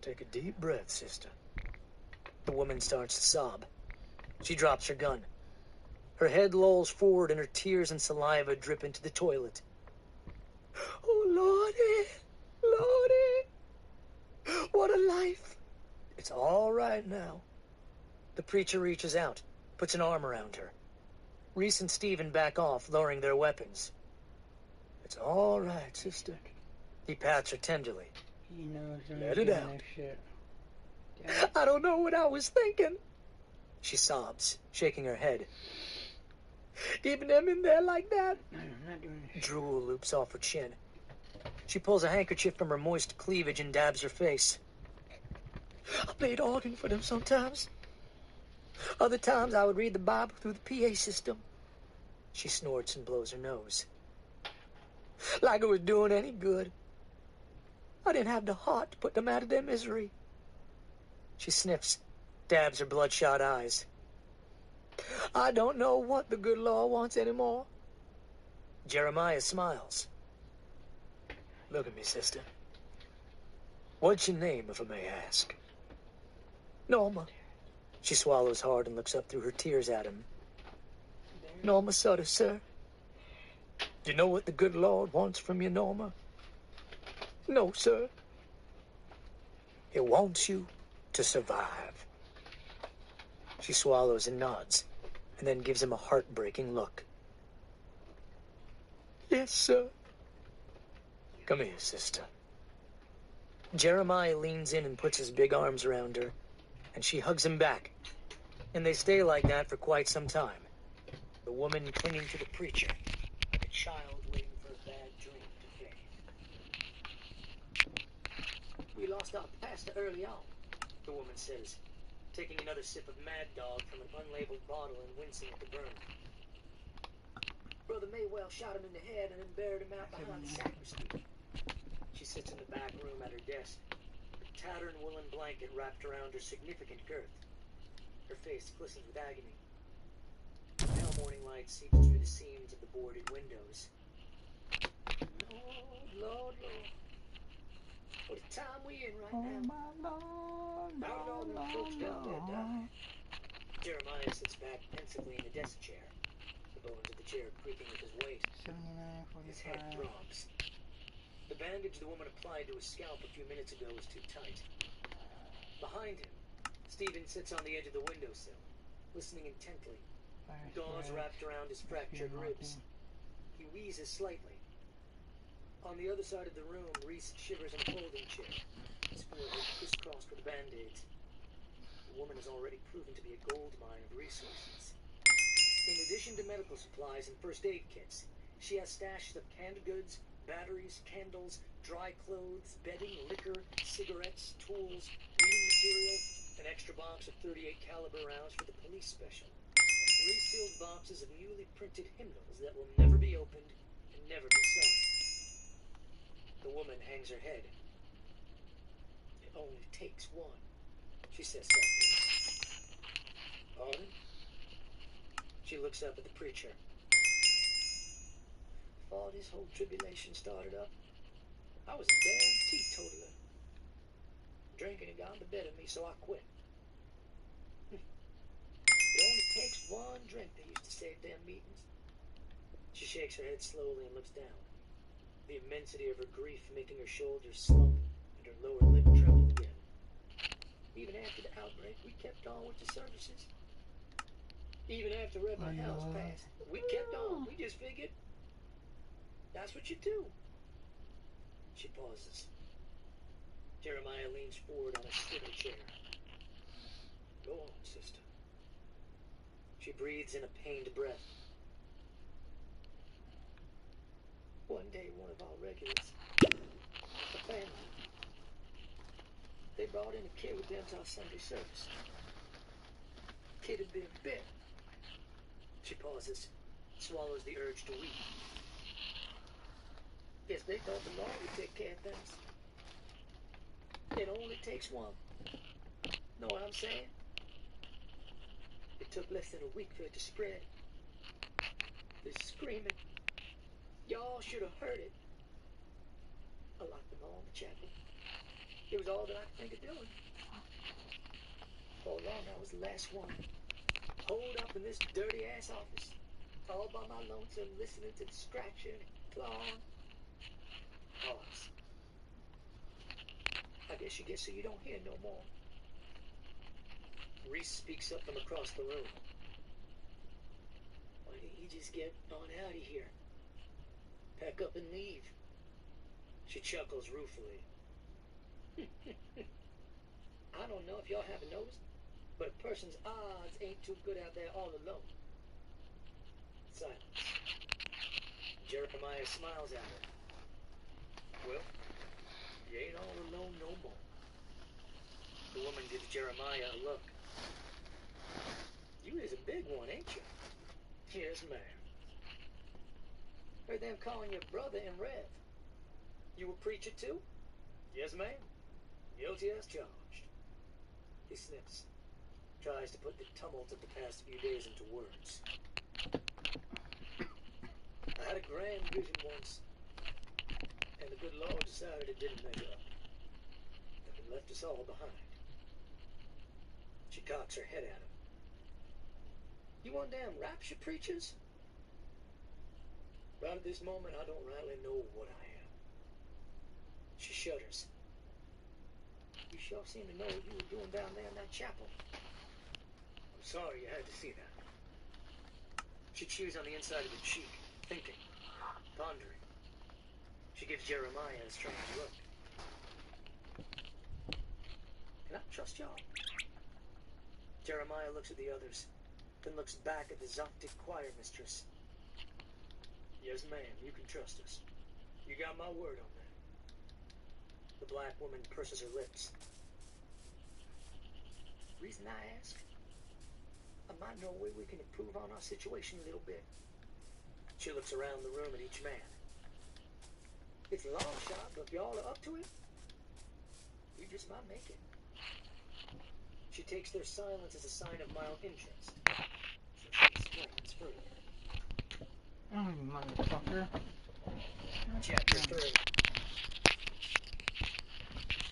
"Take a deep breath, sister." The woman starts to sob. She drops her gun. Her head lolls forward and her tears and saliva drip into the toilet. "Oh, Lordy, Lordy, what a life." "It's all right now." The preacher reaches out, puts an arm around her. Reese and Stephen back off, lowering their weapons. "It's all right, sister." He pats her tenderly. He knows. "Let it out." Shit. "I don't know what I was thinking." She sobs, shaking her head. "Keeping them in there like that?" I'm not doing this. Drool loops off her chin. She pulls a handkerchief from her moist cleavage and dabs her face. "I played organ for them sometimes. Other times I would read the Bible through the PA system." She snorts and blows her nose. "Like it was doing any good. I didn't have the heart to put them out of their misery. She sniffs, dabs her bloodshot eyes. I don't know what the good Lord wants anymore. Jeremiah smiles. Look at me, sister. What's your name, if I may ask? Norma. She swallows hard and looks up through her tears at him. Norma Sutter, sir. Do you know what the good Lord wants from you, Norma? No, sir. He wants you to survive. She swallows and nods, and then gives him a heartbreaking look. Yes, sir. Come here, sister. Jeremiah leans in and puts his big arms around her, and she hugs him back. And they stay like that for quite some time. The woman clinging to the preacher, like a child waiting for a bad dream to fade. We lost our pastor early on, the woman says, taking another sip of Mad Dog from an unlabeled bottle and wincing at the burn. Brother Maywell shot him in the head and then buried him out behind the sacristy. She sits in the back room at her desk, a tattered woolen blanket wrapped around her significant girth. Her face glistens with agony. Pale morning light seeps through the seams of the boarded windows. Lord, Lord, Lord. What a time we in right now. How did all them folks down there die? Jeremiah sits back pensively in the desk chair, the bones of the chair creaking with his weight. His head throbs. The bandage the woman applied to his scalp a few minutes ago is too tight. Behind him, Stephen sits on the edge of the windowsill, listening intently, gauze wrapped around his fractured ribs. He wheezes slightly. On the other side of the room, Reese shivers in a folding chair, his forehead crisscrossed with band-aids. The woman has already proven to be a gold mine of resources. In addition to medical supplies and first aid kits, she has stashes of canned goods, batteries, candles, dry clothes, bedding, liquor, cigarettes, tools, reading material, an extra box of .38 caliber rounds for the police special, and 3 sealed boxes of newly printed hymnals that will never be opened and never be sung. The woman hangs her head. It only takes one, she says softly. Pardon? She looks up at the preacher. Before this whole tribulation started up, I was a damn teetotaler. Drinking had gone to bed of me, so I quit. It only takes one drink, they used to say at them meetings. She shakes her head slowly and looks down, the immensity of her grief making her shoulders slump and her lower lip tremble again. Even after the outbreak, we kept on with the services. Even after Reverend House passed, we kept on. We just figured that's what you do. She pauses. Jeremiah leans forward on a swivel chair. Go on, sister. She breathes in a pained breath. One day, one of our regulars, a family, they brought in a kid with them to our Sunday service. Kid had been bit. She pauses, swallows the urge to weep. Guess they thought the law would take care of things. It only takes one. Know what I'm saying? It took less than a week for it to spread. The screaming. Y'all should have heard it. I locked them all in the chapel. It was all that I could think of doing. For long, I was the last one. Holed up in this dirty-ass office, all by my lonesome, listening to the scratching, clawing. Pause. I guess you get so you don't hear no more. Reese speaks up from across the room. Why didn't you just get on out of here? Pack up and leave. She chuckles ruefully. I don't know if y'all haven't noticed, but a person's odds ain't too good out there all alone. Silence. Jeremiah smiles at her. Well, you ain't all alone no more. The woman gives Jeremiah a look. You is a big one, ain't you? Yes, ma'am. Heard them calling you brother and Rev. You a preacher too? Yes, ma'am. Guilty as charged. He sniffs. Tries to put the tumult of the past few days into words. I had a grand vision once, and the good Lord decided it didn't measure up. And left us all behind. She cocks her head at him. You want damn rapture preachers? Right at this moment, I don't rightly know what I am. She shudders. You sure seem to know what you were doing down there in that chapel. I'm sorry you had to see that. She chews on the inside of her cheek, thinking, pondering. She gives Jeremiah a strange look. Can I trust y'all? Jeremiah looks at the others, then looks back at the Zoptic choir mistress. Yes, ma'am, you can trust us. You got my word on that. The black woman purses her lips. Reason I ask? I might know a way we can improve on our situation a little bit. She looks around the room at each man. It's a long shot, but if y'all are up to it, we just might make it. She takes their silence as a sign of mild interest. So she explains further. Oh, motherfucker. Chapter 3.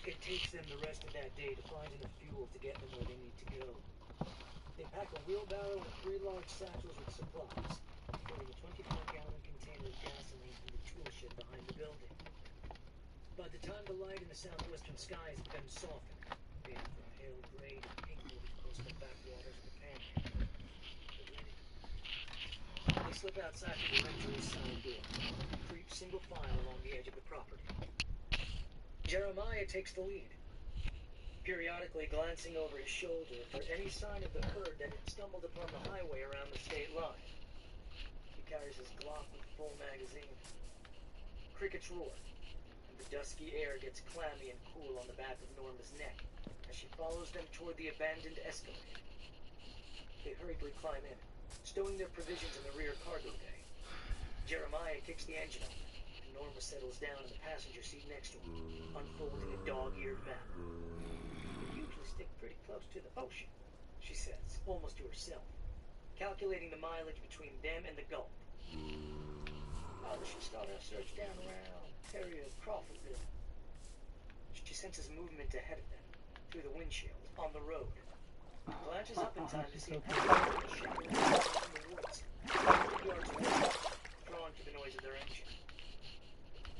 It takes them the rest of that day to find enough fuel to get them where they need to go. They pack a wheelbarrow and 3 large satchels with supplies, including a 25-gallon container of gasoline from the tool shed behind the building. By the time the light in the southwestern skies had been softened, fading from pale gray to pink over the coastal backwaters of the Panhandle, they're ready. They slip outside the rectory's side door, creep single file along the edge of the property. Jeremiah takes the lead, periodically glancing over his shoulder for any sign of the herd that had stumbled upon the highway around the state line. He carries his Glock with full magazine. Crickets roar, and the dusky air gets clammy and cool on the back of Norma's neck as she follows them toward the abandoned Escalade. They hurriedly climb in, stowing their provisions in the rear cargo bay. Jeremiah kicks the engine on, and Norma settles down in the passenger seat next to him, unfolding a dog-eared map. We usually stick pretty close to the ocean, she says, almost to herself, calculating the mileage between them and the Gulf. We should start our search down around area of Crawfordville. She senses movement ahead of them, through the windshield, on the road. Glances up in time to see a shadow in the woods, 100 yards away, drawn to the noise of their engine.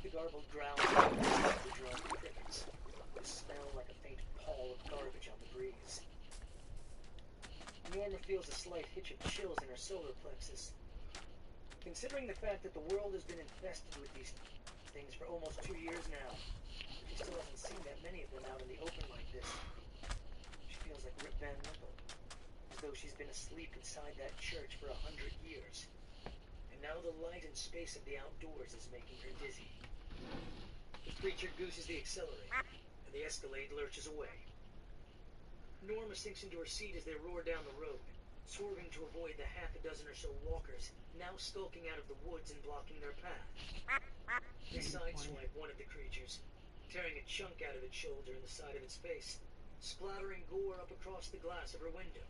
The garbled growl of the drone crickets, the smell like a faint pall of garbage on the breeze. Norma feels a slight hitch of chills in her solar plexus. Considering the fact that the world has been infested with these things for almost 2 years now, she still hasn't seen that many of them out in the open like this. She feels like Rip Van Winkle, as though she's been asleep inside that church for 100 years. And now the light and space of the outdoors is making her dizzy. The preacher gooses the accelerator, and the Escalade lurches away. Norma sinks into her seat as they roar down the road, swerving to avoid the half a dozen or so walkers now skulking out of the woods and blocking their path. They sideswipe one of the creatures, tearing a chunk out of its shoulder and the side of its face, splattering gore up across the glass of her window.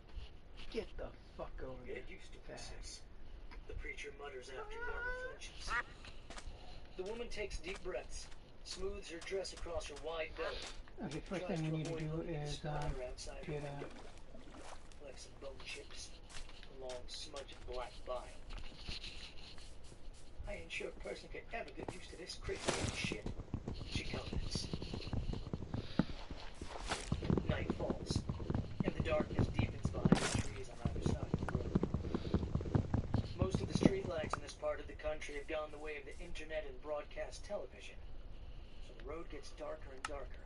Get the fuck over here. Get used to it, sis, the preacher mutters after Norma flinches. The woman takes deep breaths, smooths her dress across her wide belly. Okay, first thing we need to do is get like some bone chips, a long smudge of black bile. I ain't sure a person could ever get used to this crazy shit, she comments. Night falls, and the darkness deepens behind the trees on either side of the road. Most of the streetlights in this part of the country have gone the way of the internet and broadcast television, so the road gets darker and darker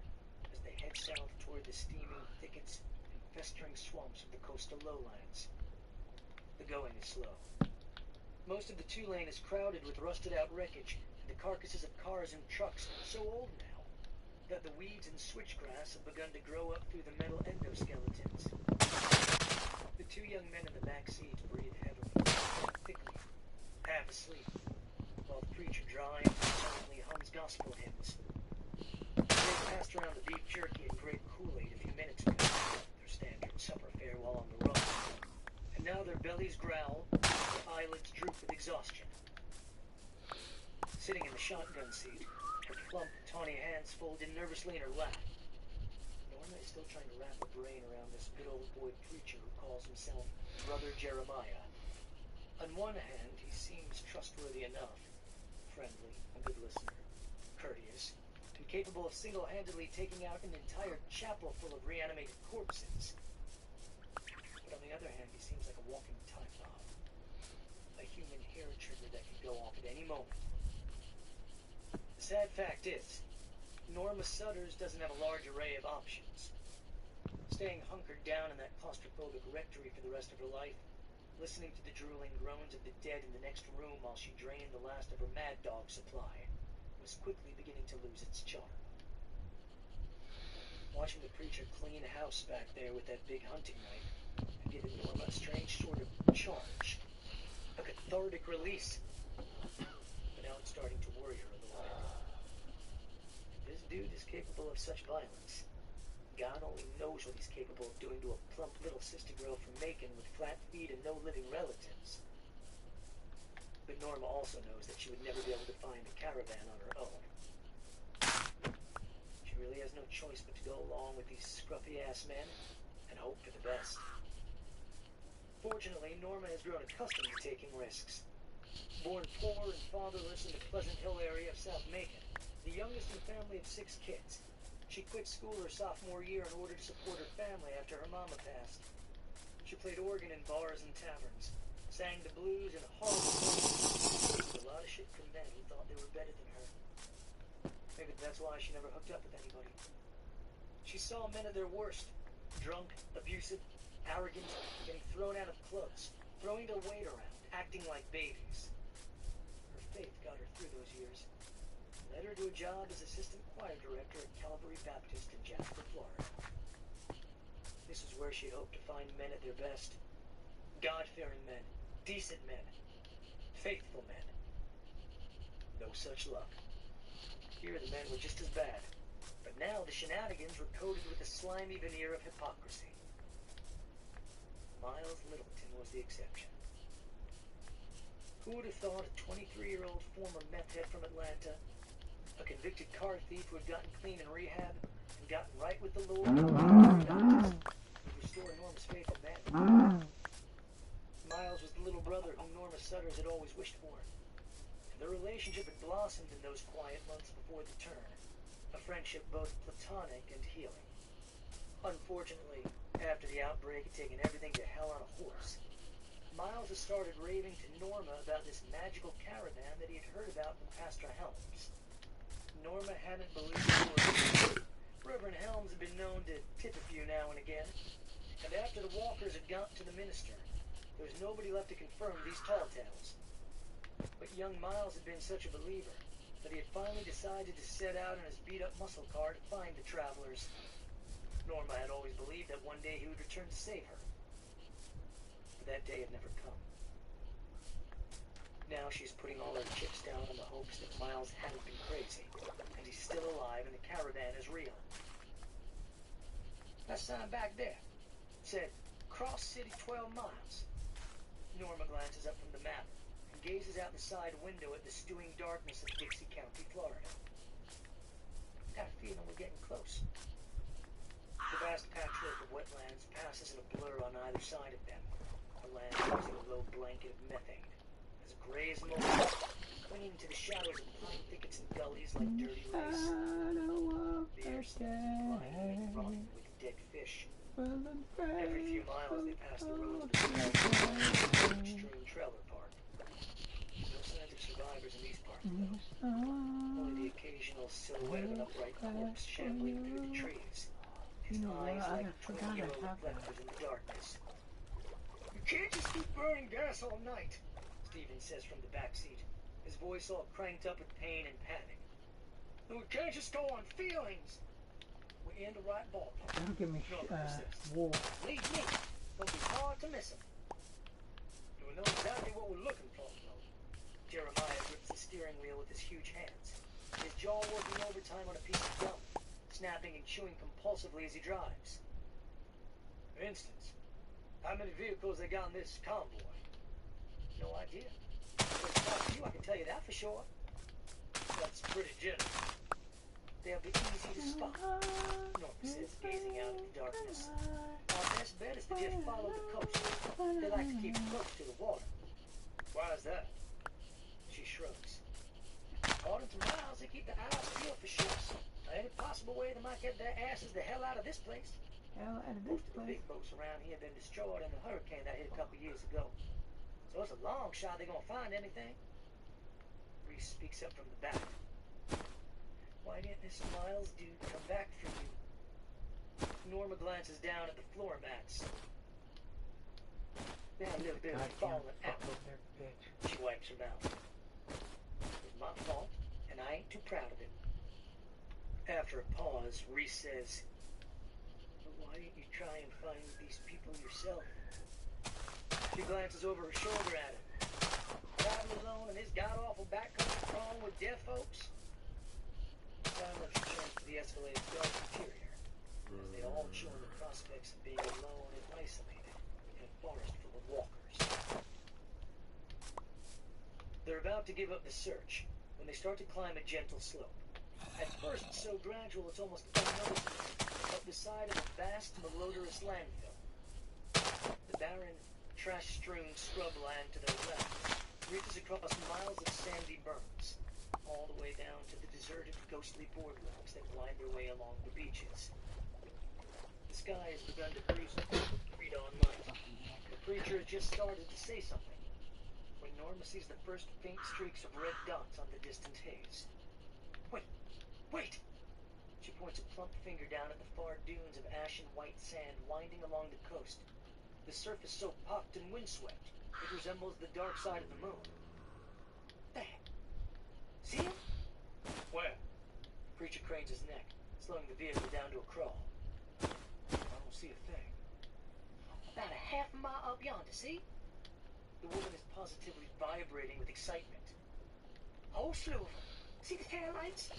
as they head south toward the steaming thickets and festering swamps of the coastal lowlands. The going is slow. Most of the 2-lane is crowded with rusted-out wreckage and the carcasses of cars and trucks so old now that the weeds and switchgrass have begun to grow up through the metal endoskeletons. The 2 young men in the back seats breathe heavily, thickly, half asleep, while the preacher drives and silently hums gospel hymns. They passed around the beef jerky and grape Kool-Aid a few minutes ago, their standard supper fare while on the run. And now their bellies growl, their eyelids droop with exhaustion. Sitting in the shotgun seat, her plump, tawny hands folded nervously in her lap, Norma is still trying to wrap her brain around this good old boy preacher who calls himself Brother Jeremiah. On one hand, he seems trustworthy enough, friendly, a good listener, courteous, and capable of single-handedly taking out an entire chapel full of reanimated corpses. But on the other hand, he seems like a walking time bomb, a human hair trigger that can go off at any moment. The sad fact is, Norma Sutters doesn't have a large array of options. Staying hunkered down in that claustrophobic rectory for the rest of her life, listening to the drooling groans of the dead in the next room while she drained the last of her Mad Dog supply, was quickly beginning to lose its charm. Watching the preacher clean house back there with that big hunting knife had given Norma a strange sort of charge, a cathartic release. But now it's starting to worry her a little bit. If this dude is capable of such violence, God only knows what he's capable of doing to a plump little sister girl from Macon with flat feet and no living relatives. But Norma also knows that she would never be able to find the caravan on her own. She really has no choice but to go along with these scruffy-ass men and hope for the best. Fortunately, Norma has grown accustomed to taking risks. Born poor and fatherless in the Pleasant Hill area of South Macon, the youngest in a family of 6 kids, she quit school her sophomore year in order to support her family after her mama passed. She played organ in bars and taverns, sang the blues in horrible voices, did a lot of shit for men who thought they were better than her. Maybe that's why she never hooked up with anybody. She saw men at their worst, drunk, abusive, arrogant, getting thrown out of clubs, throwing their weight around, acting like babies. Her faith got her through those years. Led her to a job as assistant choir director at Calvary Baptist in Jasper, Florida. This is where she hoped to find men at their best. God-fearing men, decent men, faithful men. No such luck. Here the men were just as bad, but now the shenanigans were coated with a slimy veneer of hypocrisy. Miles Littleton was the exception. Who would have thought a 23-year-old former meth head from Atlanta, a convicted car thief who had gotten clean in rehab and gotten right with the Lord, would restore Norma's faith in men. Miles was the little brother whom Norma Sutters had always wished for, and their relationship had blossomed in those quiet months before the turn, a friendship both platonic and healing. Unfortunately, after the outbreak had taken everything to hell on a horse, Miles had started raving to Norma about this magical caravan that he had heard about from Pastor Helms. Norma hadn't believed the word. Reverend Helms had been known to tip a few now and again, and after the Walkers had gotten to the minister, there was nobody left to confirm these tall tales. But young Miles had been such a believer that he had finally decided to set out in his beat-up muscle car to find the travelers. Norma had always believed that one day he would return to save her. But that day had never come. Now she's putting all her chips down in the hopes that Miles hadn't been crazy, and he's still alive and the caravan is real. That sign back there said, "Cross City 12 miles." Norma glances up from the map and gazes out the side window at the stewing darkness of Dixie County, Florida. Got a feeling we're getting close. The vast patchwork of wetlands passes in a blur on either side of them, the land using a low blanket of methane. As gray as mold, clinging to the shadows of pine thickets and gullies like dirty lace. The air smells flying and rotten with dead fish. Every few miles they pass the ruins of a small, strewn trailer park. No signs of survivors in these parts, though. Only the occasional silhouette of an upright corpse shambling through the trees. His eyes like twin yellow reflectors in the darkness. "You can't just keep burning gas all night," Steven says from the back seat, his voice all cranked up with pain and panic. "And we can't just go on feelings." "We're in the right ballpark." Don't give me wool. "Leave me. It'll be hard to miss him." "We know exactly what we're looking for, though." Jeremiah grips the steering wheel with his huge hands, his jaw working overtime on a piece of gum, snapping and chewing compulsively as he drives. For instance, how many vehicles they got in this convoy? No idea. If it's not you, I can tell you that for sure. That's pretty generous. They'll be easy to spot, Norma says, gazing out at the darkness. Our best bet is to just follow the coast. They like to keep close to the water. Why is that? She shrugs. According to Miles, they keep their eyes peeled for ships. Any possible way they might get their asses the hell out of this place. Most of the big boats around here have been destroyed in the hurricane that hit a couple years ago. So it's a long shot they're gonna find anything. Reese speaks up from the back. Why didn't this Miles dude come back for you? Norma glances down at the floor mats. They're a little bit of falling out. She wipes her mouth. It was my fault, and I ain't too proud of it. After a pause, Reese says, "But why didn't you try and find these people yourself?" She glances over her shoulder at him. Traveling alone and his god-awful backcountry crawling with deaf folks. Silence returns to the Escalade's dark interior, as they all chew on the prospects of being alone and isolated in a forest full of walkers. They're about to give up the search when they start to climb a gentle slope. At first, so gradual it's almost unnoticeable, up the side of a vast, malodorous landfill. The barren, trash-strewn scrubland to their left reaches across miles of sandy berms, all the way down to the deserted, ghostly boardwalks that wind their way along the beaches. The sky has begun to bruise read on light. The preacher has just started to say something when Norma sees the first faint streaks of red dots on the distant haze. Wait! She points a plump finger down at the far dunes of ashen white sand winding along the coast. The surface so pocked and windswept, it resembles the dark side of the moon. There! See him? Where? The preacher cranes his neck, slowing the vehicle down to a crawl. I don't see a thing. About a half a mile up yonder, see? The woman is positively vibrating with excitement. Whole slew of them. See the tail lights?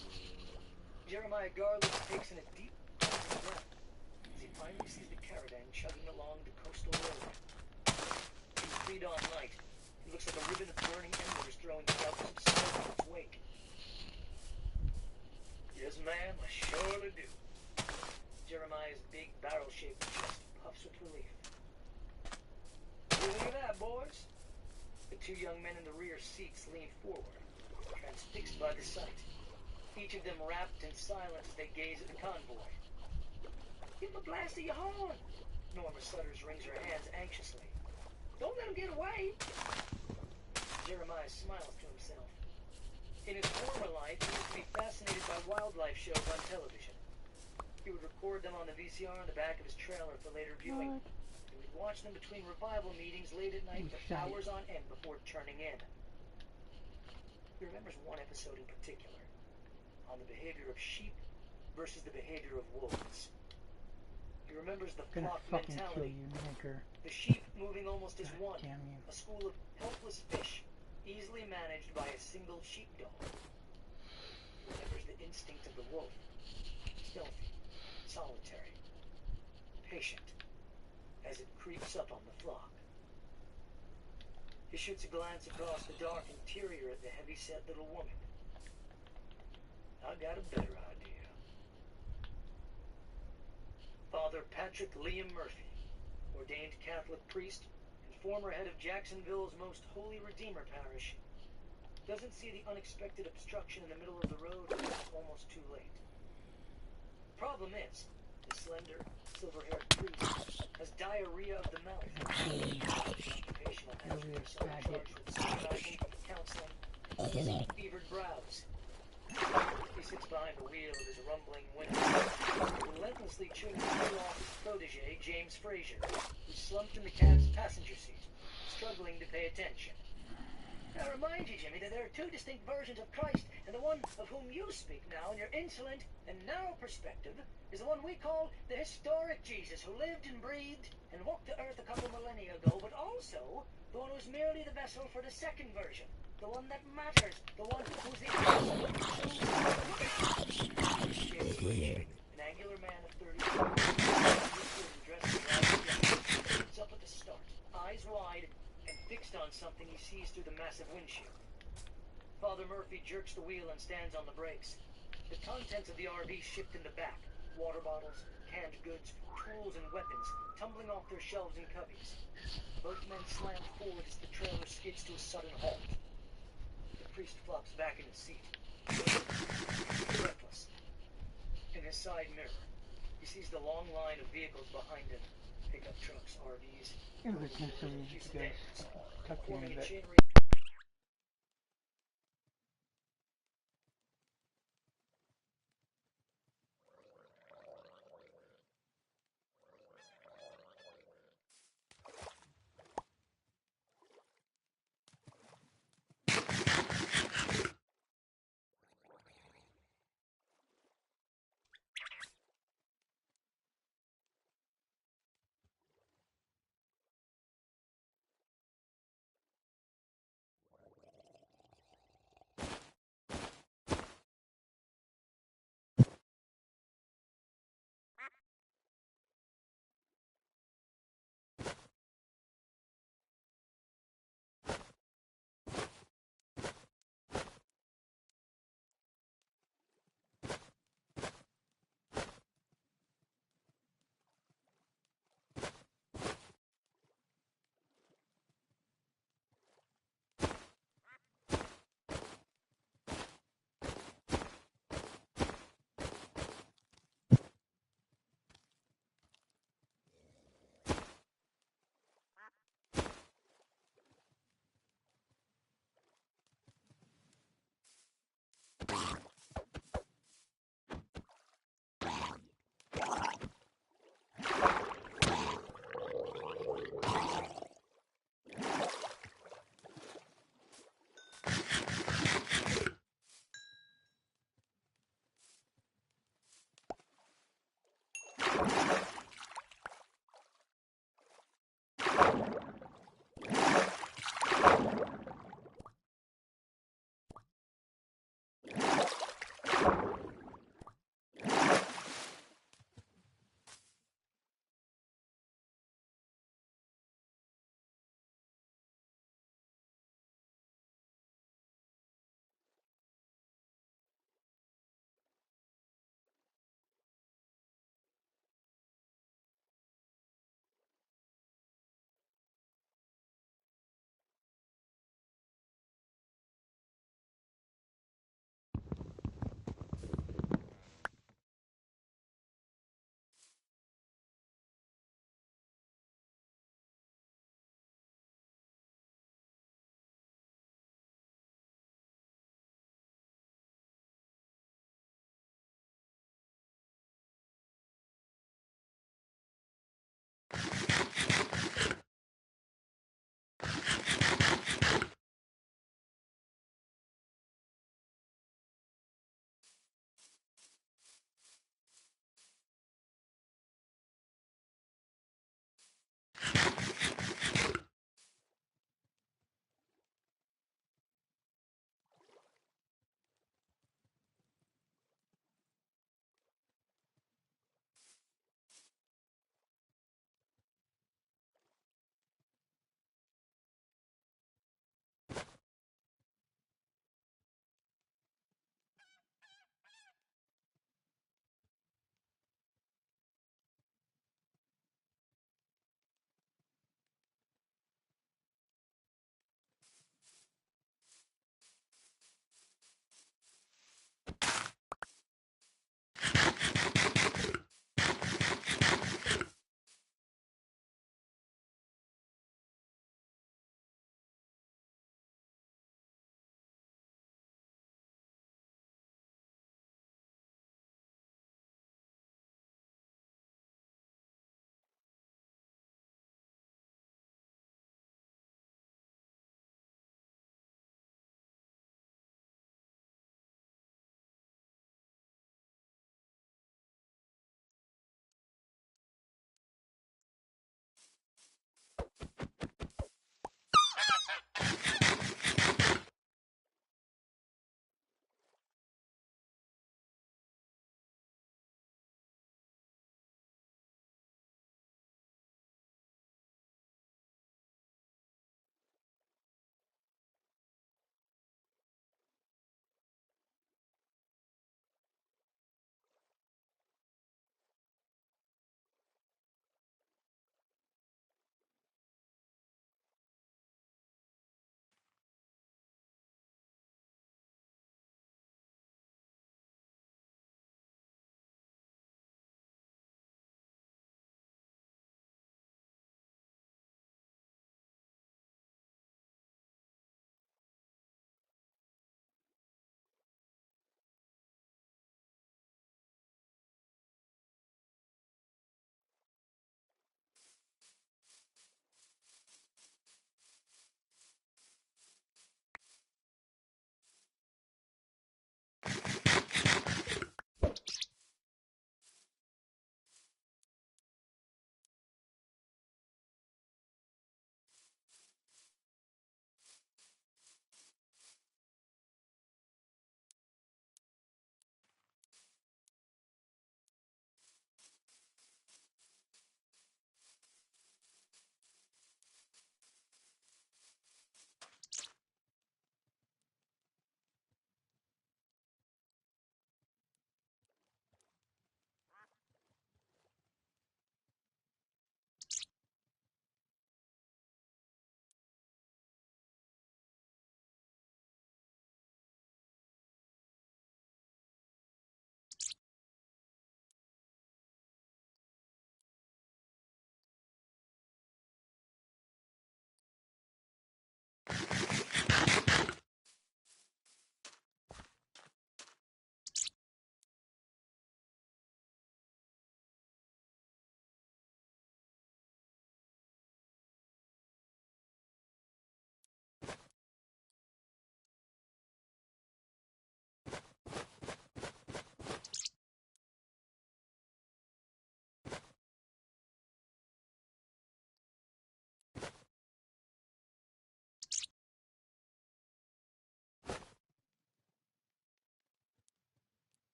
Jeremiah Garland takes in a deep, cleansing breath as he finally sees the caravan chugging along the coastal road. In the pre-dawn light, it looks like a ribbon of burning embers throwing gouts of smoke in its wake. Yes, ma'am, I surely do. Jeremiah's big barrel-shaped chest puffs with relief. Look at that, boys. The two young men in the rear seats lean forward, transfixed by the sight. Each of them wrapped in silence as they gaze at the convoy. Give him a blast of your horn! Norma Sutters wrings her hands anxiously. Don't let him get away! Jeremiah smiles to himself. In his former life, he used to be fascinated by wildlife shows on television. He would record them on the VCR on the back of his trailer for later viewing. He would watch them between revival meetings late at night for hours on end before turning in. He remembers one episode in particular, on the behavior of sheep versus the behavior of wolves. He remembers the flock mentality. The sheep moving almost as one, a school of helpless fish, easily managed by a single sheepdog. He remembers the instinct of the wolf, stealthy, solitary, patient, as it creeps up on the flock. He shoots a glance across the dark interior at the heavy-set little woman. I got a better idea. Father Patrick Liam Murphy, ordained Catholic priest and former head of Jacksonville's Most Holy Redeemer Parish, doesn't see the unexpected obstruction in the middle of the road until it's almost too late. Problem is, the slender, silver-haired priest has diarrhea of the mouth. Occupational hazard for someone charged with supervising, counseling, and fevered brows. He sits behind the wheel of his rumbling window, relentlessly chewing the tail off his protege, James Frazier, who's slumped in the cab's passenger seat, struggling to pay attention. I remind you, Jimmy, that there are two distinct versions of Christ, and the one of whom you speak now in your insolent and narrow perspective is the one we call the historic Jesus, who lived and breathed and walked the earth a couple millennia ago, but also the one who's merely the vessel for the second version. The one that matters. The one who's the angular man of 35, dressed in ragged jacket, sits up at the start, eyes wide, and fixed on something he sees through the massive windshield. Father Murphy jerks the wheel and stands on the brakes. The contents of the RV shift in the back. Water bottles, canned goods, tools, and weapons tumbling off their shelves and cubbies. Both men slam forward as the trailer skids to a sudden halt. The priest flops back in his seat, breathless. In his side mirror, he sees the long line of vehicles behind him. Pickup trucks, RVs, It was just so easy to guys. Talk to you in a forming a bit. chain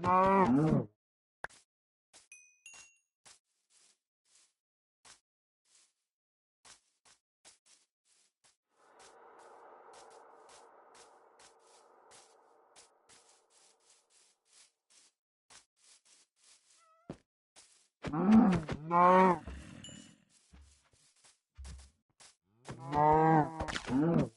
No. No. No.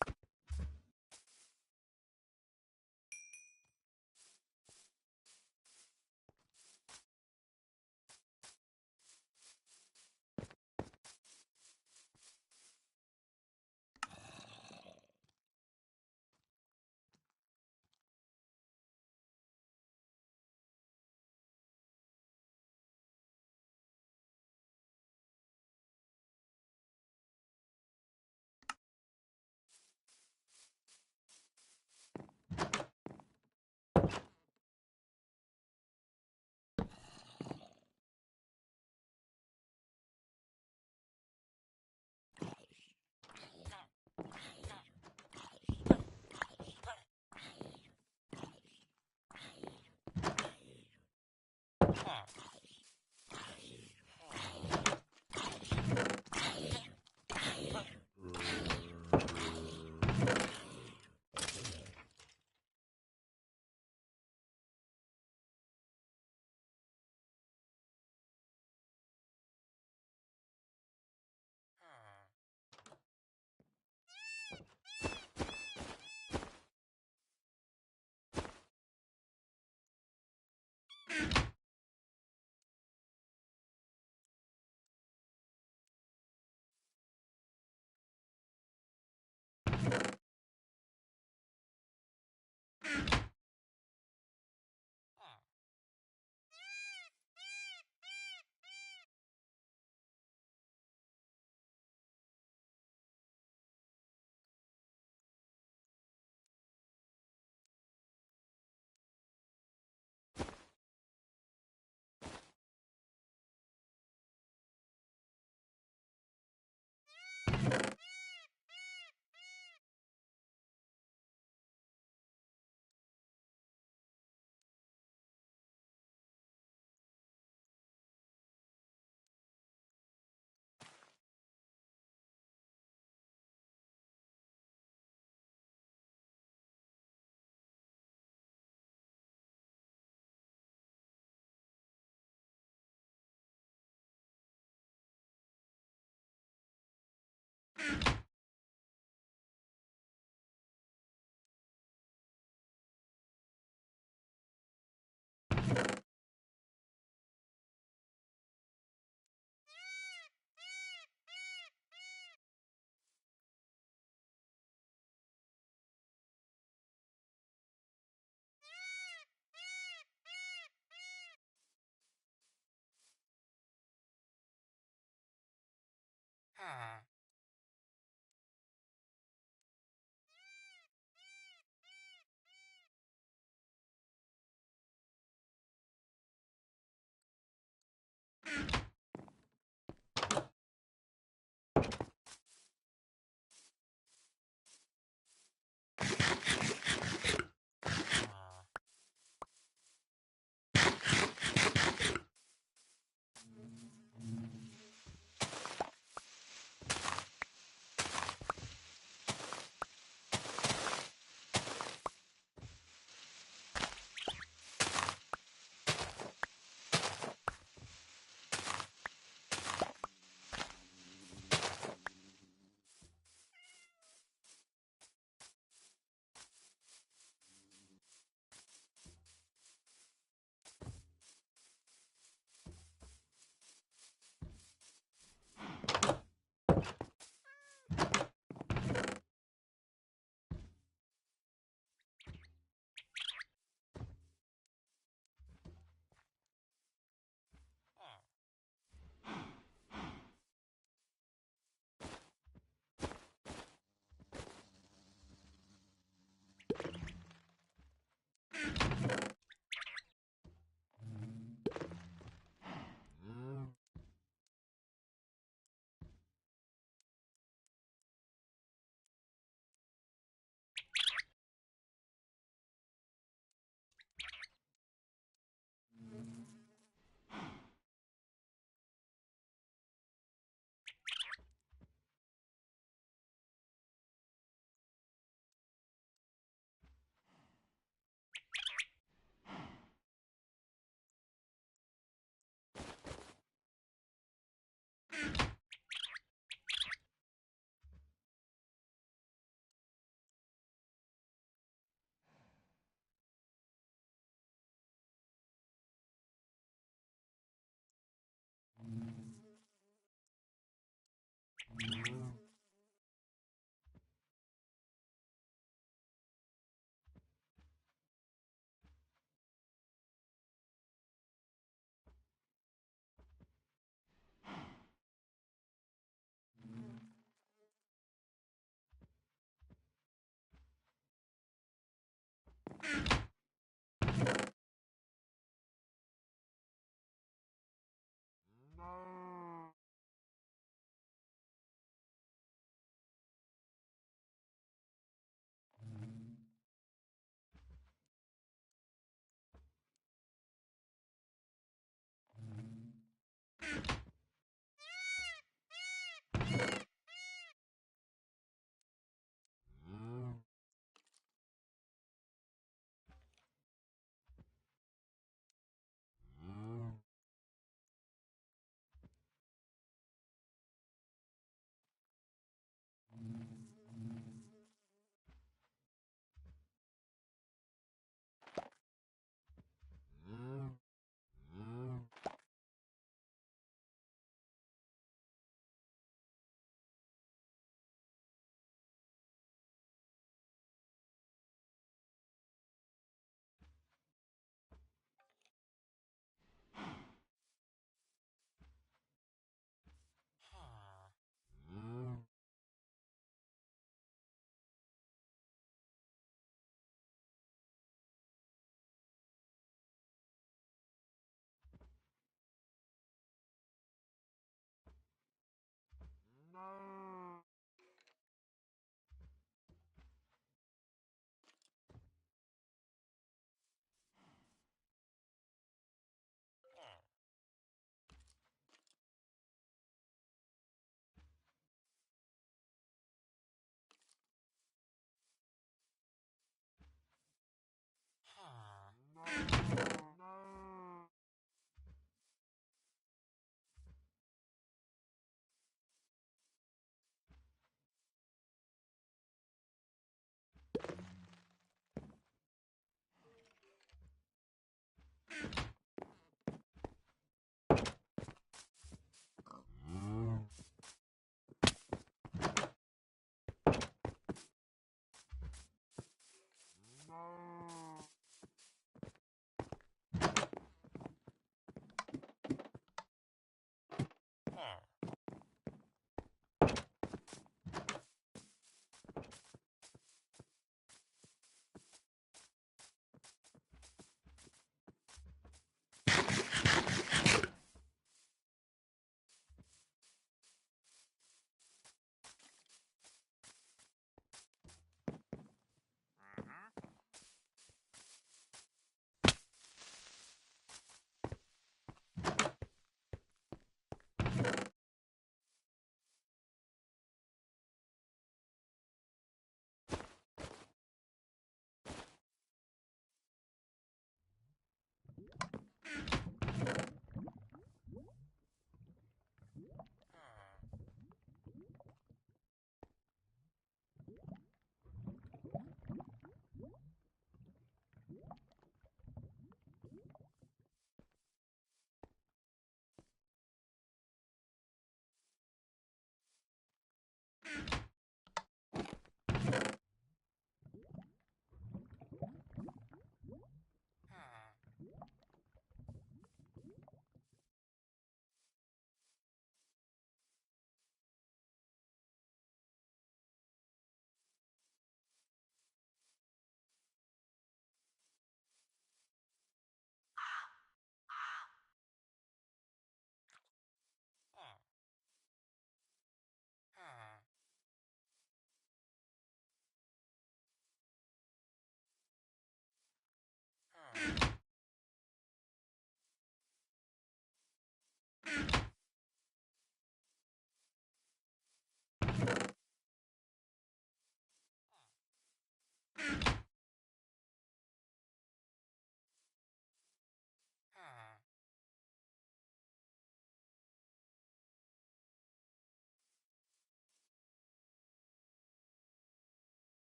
No.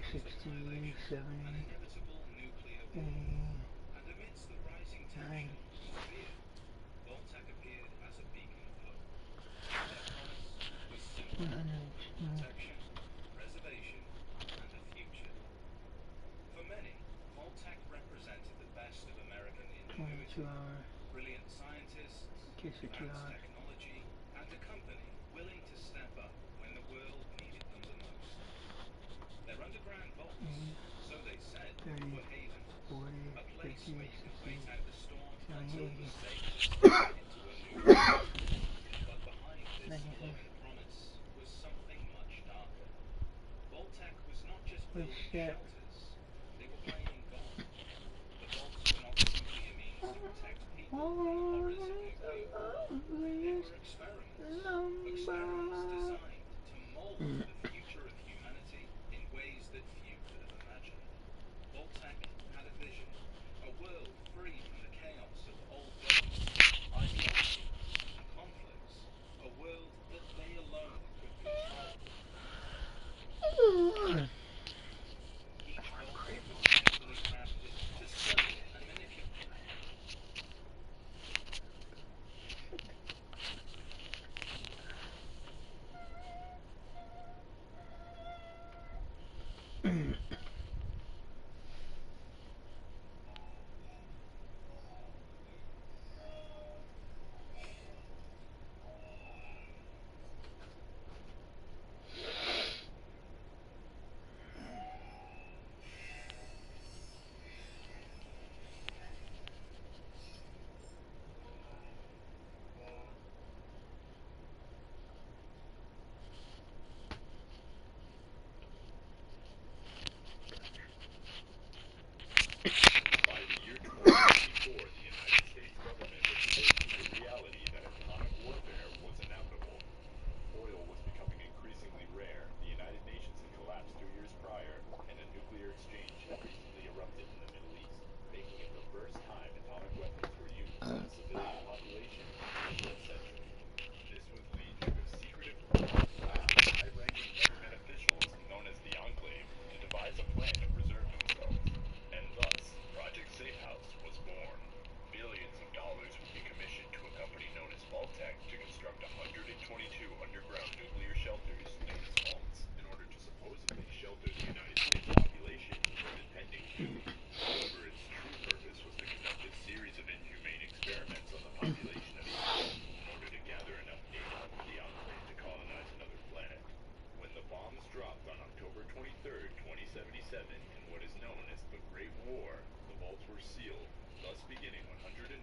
60, 70, an inevitable nuclear war. 80, And amidst the rising tension 90. and fear, Voltac appeared as a beacon of hope. Their promise was simple: 102, protection, preservation, and a future. For many, Voltac represented the best of American 22 ingenuity, hour, brilliant scientists, kiss for 2 advanced hours. technology, and a company willing to step up when the world needed them the most. Their underground vaults, so they said, 30, were haven, 40, a place 50, where you could 60, wait out the storm 70, until it 80. was safe to step into a new world. But behind this 90. glowing promise was something much darker. Voltac was not just Holy building shit. shelters, they were mining gold. The vaults were not simply a means to protect people from the horrors of nuclear war. They were experiments designed to mold the future of humanity in ways that few could have imagined. Voltac had a vision, a world free from the chaos of old governments, ideologies, and conflicts, a world that they alone could control. Each vault was carefully crafted to study and manipulate. By the year 2024, the United States government was faced with the reality that atomic warfare was inevitable. Oil was becoming increasingly rare, the United Nations had collapsed 2 years prior, and a nuclear exchange had recently erupted in the Middle East, making it the first time atomic weapons were used on a civilian population in the 20th century. This would lead to a secretive plot devised by high-ranking government officials known as the Enclave to devise a plan to preserve themselves. And thus, Project Safehouse was born. Billions of dollars would be commissioned to a company known as Voltac to construct 122 underground nuclear shelters known as vaults in order to supposedly shelter the United States population from impending doom. However, its true purpose was to conduct a series of inhumane experiments on the population of each vault in order to gather enough data for the Enclave to colonize another planet. When the bombs dropped on October 23rd, 2077, in what is known as the Great War, the vaults were sealed, thus beginning 122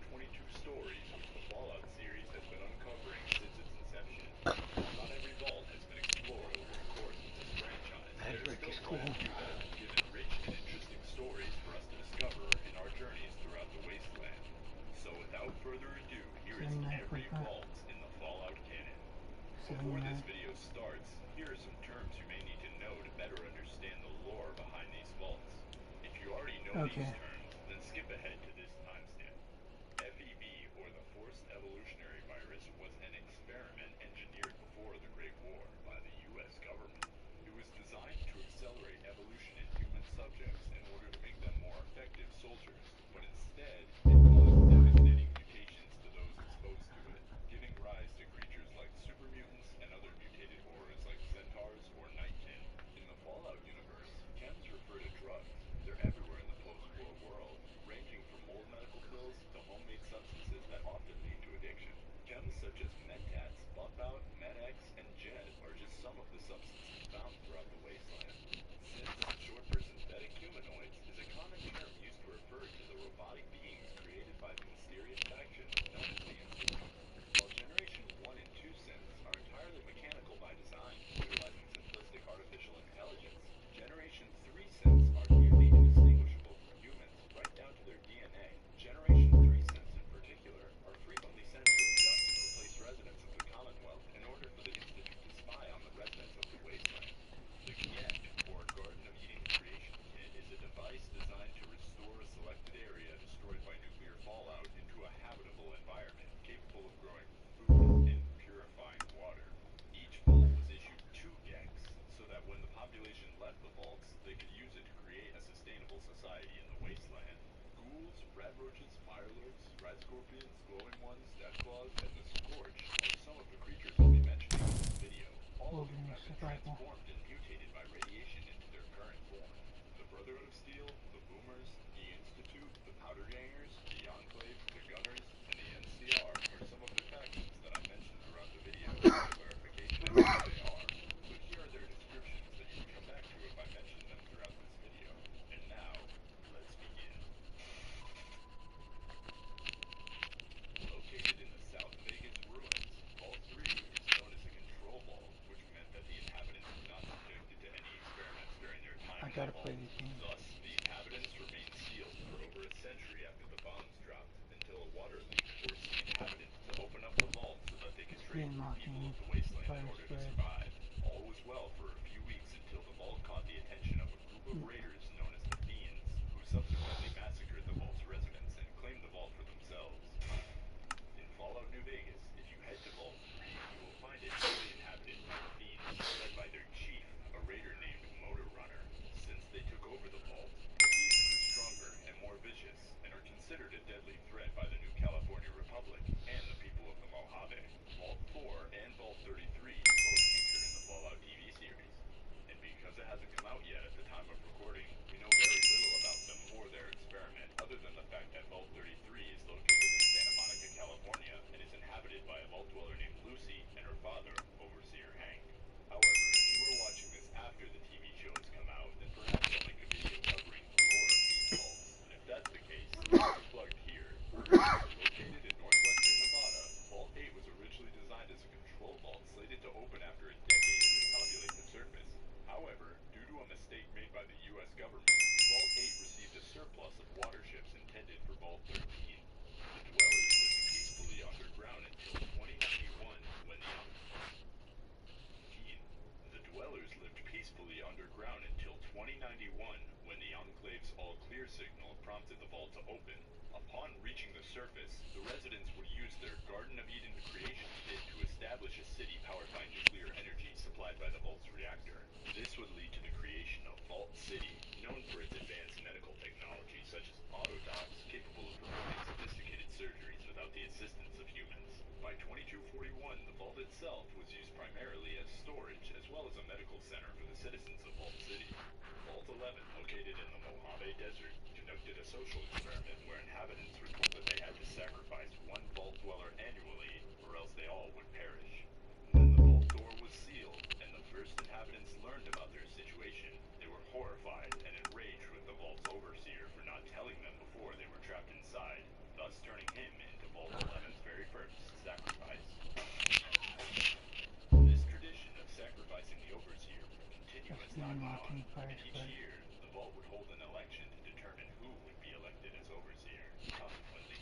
stories which the Fallout series has been uncovering since its inception. While not every vault has been explored over the course of this franchise, there are still quite a few that have been given rich and interesting stories for us to discover in our journeys throughout the wasteland. So without further ado, here is every 79.5. vault in the Fallout canon. Before this video starts, here are some terms you may need to know to better understand the lore behind these vaults. If you already know these Okay. terms, then skip ahead to this timestamp. FEV, or the Forced Evolutionary Virus, was an experiment engineered before the Great War by the US government. It was designed to accelerate evolution in human subjects in order to make them more effective soldiers, but instead, it caused devastating mutations to those exposed to it, giving rise to creatures like super mutants and other mutated horrors like centaurs or night-kin. In the Fallout universe, chems refer to drugs. They're everywhere in the post-war world, ranging from old medical pills to homemade substances that often lead to addiction. Chems such as Mentats, Bump-Out, Med-X, and Jet are just some of the substances found throughout the wasteland. Synths, short for synthetic humanoids, is a common term used to refer to the robotic beings created they could use it to create a sustainable society in the wasteland. Ghouls, rat roaches, mirelurks, rat scorpions, glowing ones, death claws, and the scorch are some of the creatures I'll be mentioning in this video, all of whom have been transformed and mutated by radiation into their current form. The Brotherhood of Steel, the Boomers, the Institute, the Powder Gangers, the Enclave, the Gunners, and the NCR are some of the factions that I mentioned throughout the video for clarification as to who they are. But here are their descriptions that you can come back to if I mention them throughout this video. And now, let's begin. Located in the South Vegas ruins, Vault 3 is known as a control vault, which meant that the inhabitants were not subjected to any experiments during their time I in the gotta vault. play this game. Thus, the inhabitants remained sealed for over a century after the bombs dropped, until a water leak forced the inhabitants to open up the vault so that they could train the people of the wasteland in order to survive. All was well for a few weeks until the vault caught the attention of a group of raiders known as the Fiends, who subsequently massacred the vault's residents and claimed the vault for themselves. In Fallout New Vegas, if you head to Vault 3, you will find it fully inhabited by the Fiends, led by their chief, a raider named Motor Runner. Since they took over the vault, the Fiends grew stronger and more vicious, and are considered a deadly threat by the new California Republic and the people of the Mojave. Vault 4 and Vault 33 both feature in the Fallout TV series, and because it hasn't come out yet at the time of recording, we know very little about them or their experiment, other than the fact that Vault 33 is located in Santa Monica, California, and is inhabited by a vault dweller named Lucy and her father, Overseer Hank. However, if you are watching this after the TV show has come out, then perhaps I'll make a video covering the lore of these vaults, and if that's the case, it's plugged here. Located in northwestern Nevada, Vault 8 was originally designed as a control vault slated to open after a decade to repopulate the surface. However, due to a mistake made by the U.S. government, Vault 8 received a surplus of water ships intended for Vault 13. The dwellers lived peacefully underground until 2091 when the dwellers lived peacefully underground until 2091 when the Enclave's all-clear signal prompted the vault to open. Upon reaching the surface, the residents would use their Garden of Eden creation kit to establish a city powered by nuclear energy supplied by the vault's reactor. This would lead to the creation of Vault City, known for its advanced medical technology such as autodocs capable of performing sophisticated surgeries without the assistance of humans. By 2241, the vault itself was used primarily as storage as well as a medical center for the citizens of Vault City. Vault 11, located in the Mojave Desert, conducted a social experiment where inhabitants were told that they had to sacrifice one vault dweller annually or else they all would perish. When the vault door was sealed and the first inhabitants learned about their situation, they were horrified and enraged with the vault's overseer for not telling them before they were trapped inside, thus turning him into Vault 11's very first sacrifice. This tradition of sacrificing the overseer would continue as time went on, and each year, the vault would hold an election to determine who would be elected as overseer. Consequently,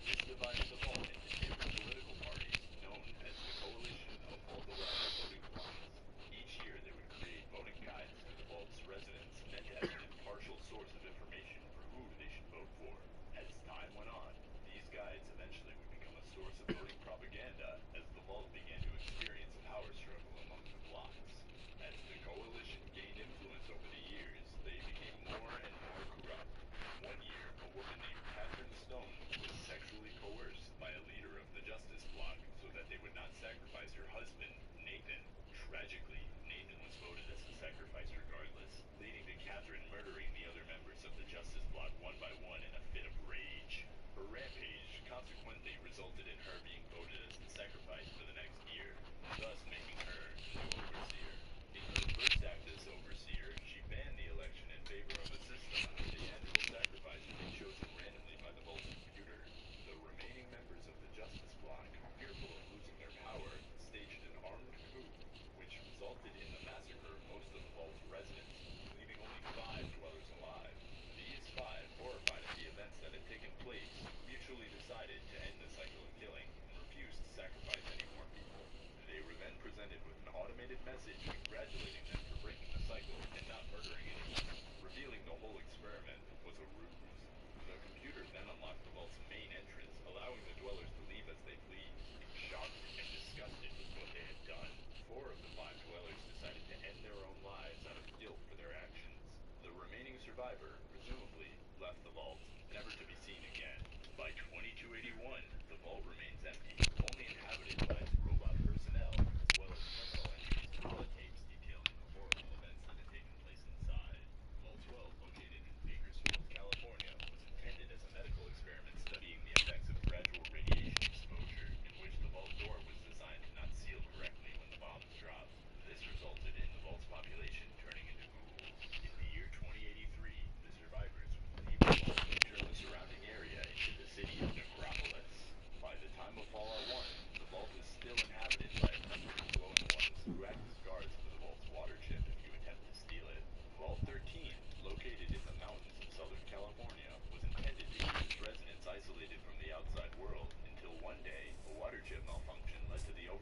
this divided the vault into different political parties, known as the Coalition of Vault 11 Voting Parties. Each year, they would create voting guides to the vault's residents, meant as an impartial source of information for who they should vote for. As time went on, these guides eventually would become a source of voting propaganda as the vault began to experience a power struggle among the blocks. As the coalition gained influence over the years, they became more and more corrupt. One year, a woman named Catherine Stone was sexually coerced by a leader of the Justice Bloc so that they would not sacrifice her husband, Nathan. Tragically, Nathan was voted as the sacrifice regardless, leading to Catherine murdering the other members of the Justice Bloc one by one in a fit of rage. Her rampage consequently resulted in her being voted as the sacrifice for the next year, thus making her the new overseer. In her first act as overseer, she banned the election in favor of a system where the annual sacrifice would be chosen randomly by the vault's computer. The remaining members of the Justice Bloc, fearful of losing their power, staged an armed coup, which resulted in the massacre of most of the vault's residents, leaving only 5 dwellers alive. These 5, horrified at the events that had taken place, mutually decided to end the cycle of killing and refused to sacrifice any more people. They were then presented with an automated message congratulating them for breaking the cycle and not murdering anyone, revealing the whole experiment was a ruse. The computer then unlocked the vault's main entrance, allowing the dwellers to leave as they pleased, shocked and disgusted with what they had done. 4 of the 5 dwellers decided to end their own lives out of guilt for their actions.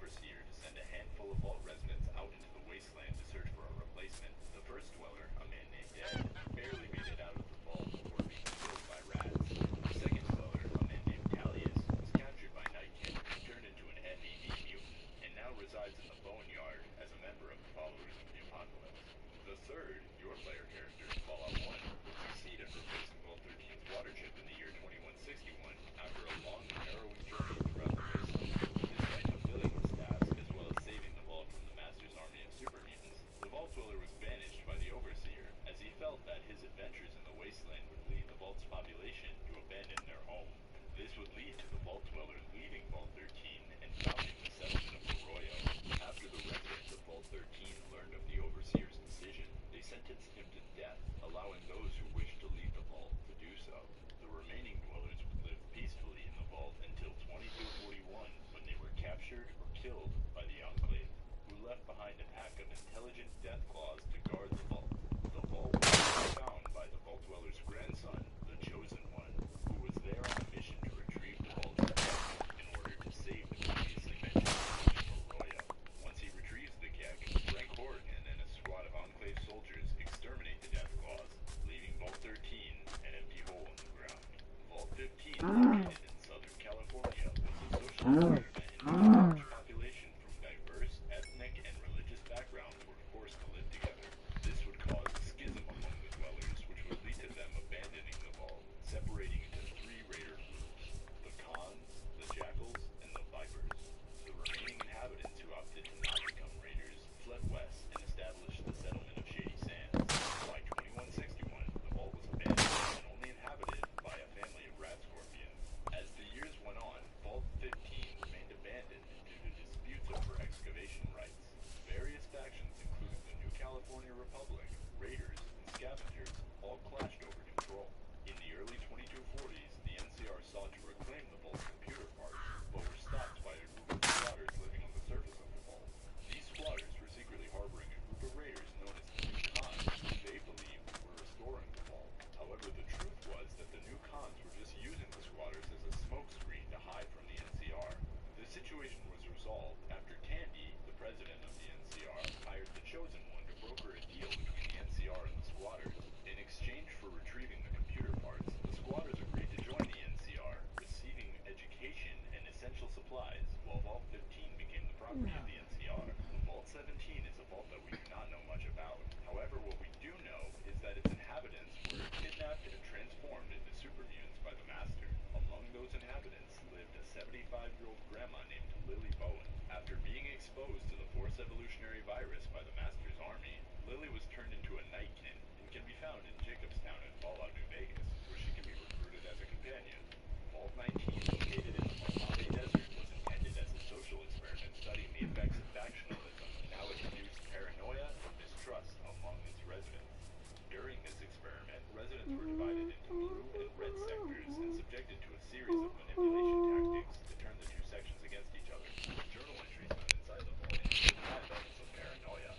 overseer to send a handful of vault residents out into the wasteland to search for a replacement. The first dweller, a man named Ed, barely made it out of the vault before being killed by rats. The second dweller, a man named Callius, was captured by Nightkin and turned into an MEV mutant, and now resides in the Boneyard as a member of the followers of the apocalypse. The third, your player character, Fallout 1, would succeed in replacing Vault 13's water chip in the year 2161 after a long and harrowing journey throughout the wasteland. Despite fulfilling his task, as well as saving the vault from the Master's army of super mutants, the Vault Dweller was banished by the Overseer, as he felt that his adventures in the wasteland would lead the Vault's population to abandon their home. This would lead to the Vault Dweller leaving Vault 13 and founding the settlement of Arroyo. After the residents of Vault 13 learned of the Overseer's decision, they sentenced him to death, allowing those who wished to leave the vault to do so. The remaining dwellers would live peacefully in the vault until 2241, when they were captured or killed by the Enclave, who left behind a pack of intelligent death claws to guard the vault. The vault was found by the Vault Dweller's grandson, the Chosen One, who was there on a mission to retrieve the vault's keg in order to save the previously mentioned village of Arroyo. Once he retrieves the keg, Frank Horrigan and a squad of Enclave soldiers exterminate the death claws, leaving Vault 13 an empty hole in the ground. Vault 15, located in Southern California, was a social experiment in which a large population from diverse ethnic and religious backgrounds were forced to live together. This would cause a schism among the dwellers, which would lead to them abandoning the vault, separating into three raider groups: the Khans, the Jackals, and the Vipers. The remaining inhabitants who opted to not become raiders fled west and established the settlement of Shady Sands. By 2161, the vault was abandoned and only inhabited by a family of rat scorpions. As the years went on, Vault 15 remained abandoned due to disputes over excavation rights. Various factions, including the New California Republic, Raiders, and Scavengers, all clashed over control. In the early 2240s, the NCR sought to reclaim the vault's computer parts, but were stopped by a group of squatters living on the surface of the vault. These squatters were secretly harboring a group of raiders known as the New Khans, who they believed were restoring the vault. However, the truth was that the New Khans were just using the squatters as a smokescreen to hide from the NCR. The situation was resolved after Tandy, the president of the NCR, hired the Chosen One to broker a deal between the NCR and the squatters. In exchange for retrieving the computer parts, the squatters agreed to join the NCR, receiving education and essential supplies, while Vault 15 became the property of the NCR. Vault 17 is a vault that we do not know much about. However, what we do know is that its inhabitants were kidnapped and transformed into super mutants by the Master. Among those inhabitants lived a 75-year-old grandma named Lily Bowen. After being exposed to the Force Evolutionary Virus by the Master's army, Lily was turned into a Nightkin and can be found in Jacobstown in Fallout, New Vegas, where she can be recruited as a companion. Vault 19, located in the Mojave Desert, was intended as a social experiment studying the effects of factionalism and how it induced paranoia and mistrust among its residents. During this experiment, residents were divided into blue and red sectors and subjected to a series of manipulation tactics to turn the two sections against each other. Journal entries found inside the vault indicated high levels of paranoia,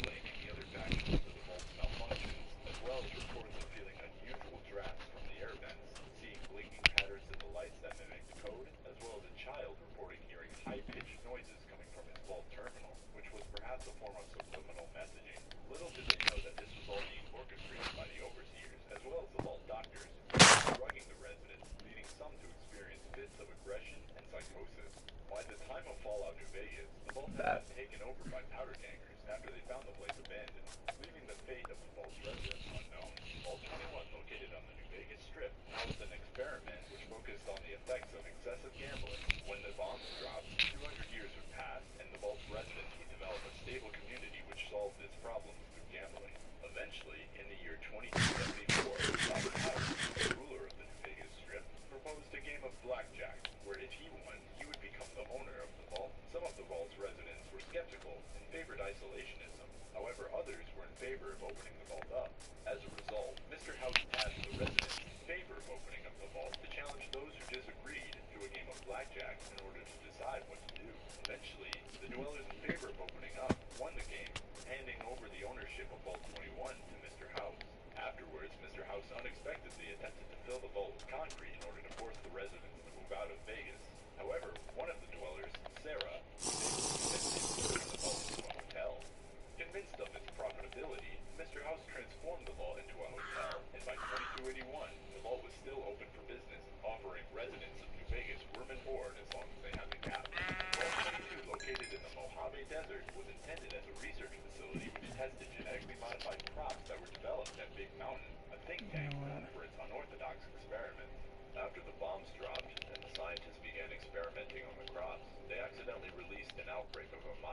blaming the other factions for the vault's malfunctions, as well as reports of feeling unusual drafts from the air vents, seeing blinking patterns in the lights that mimicked code, as well as a child reporting hearing high-pitched noises coming from his vault terminal, which was perhaps a form of subliminal messaging. Little did they know that this was all being orchestrated by the Overseers, as well as the vault doctors, who were drugging the residents, leading some to experience fits of aggression and psychosis. By the time of Fallout New Vegas, the vault had been taken over by powder gangers after they found the place abandoned, leaving the fate of the vault's residents unknown. Vault 21, located on the New Vegas Strip, housed an experiment which focused on the effects of excessive gambling. When the bombs dropped, 200 years would pass, and the vault's residents would develop a stable community which solved its problems through gambling. Eventually, in the year 2274, Robert House, the ruler of the New Vegas Strip, proposed a game of blackjack, where if he won, he would become the owner of the vault. Some of the vault's residents were skeptical and favored isolationism. However, others were in favor of opening the vault up. As a result, Mr. House tasked the residents in favor of opening up the vault to challenge those who disagreed to a game of blackjack in order to decide what to do. Eventually, the dwellers in favor of opening up won the game, handing over the ownership of Vault 21 to Mr. House. Afterwards, Mr. House unexpectedly attempted to fill the vault with concrete in order to force the residents to move out of Vegas. However, one of the dwellers, Sarah, was able to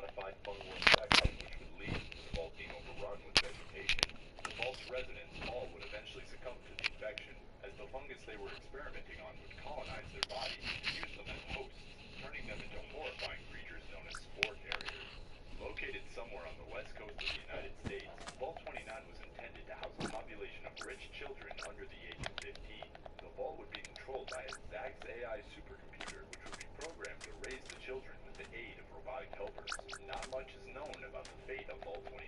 modified fungal infection which would lead to the vault being overrun with vegetation. The vault's residents all would eventually succumb to the infection, as the fungus they were experimenting on would colonize their bodies and use them as hosts, turning them into horrifying creatures known as spore carriers. Located somewhere on the west coast of the United States, Vault 29 was intended to house a population of rich children under the age of 15. The vault would be controlled by a Zax AI supercomputer, which would be programmed to raise the children with the aid of robotic helpers. Not much is known about the fate of Vault 29,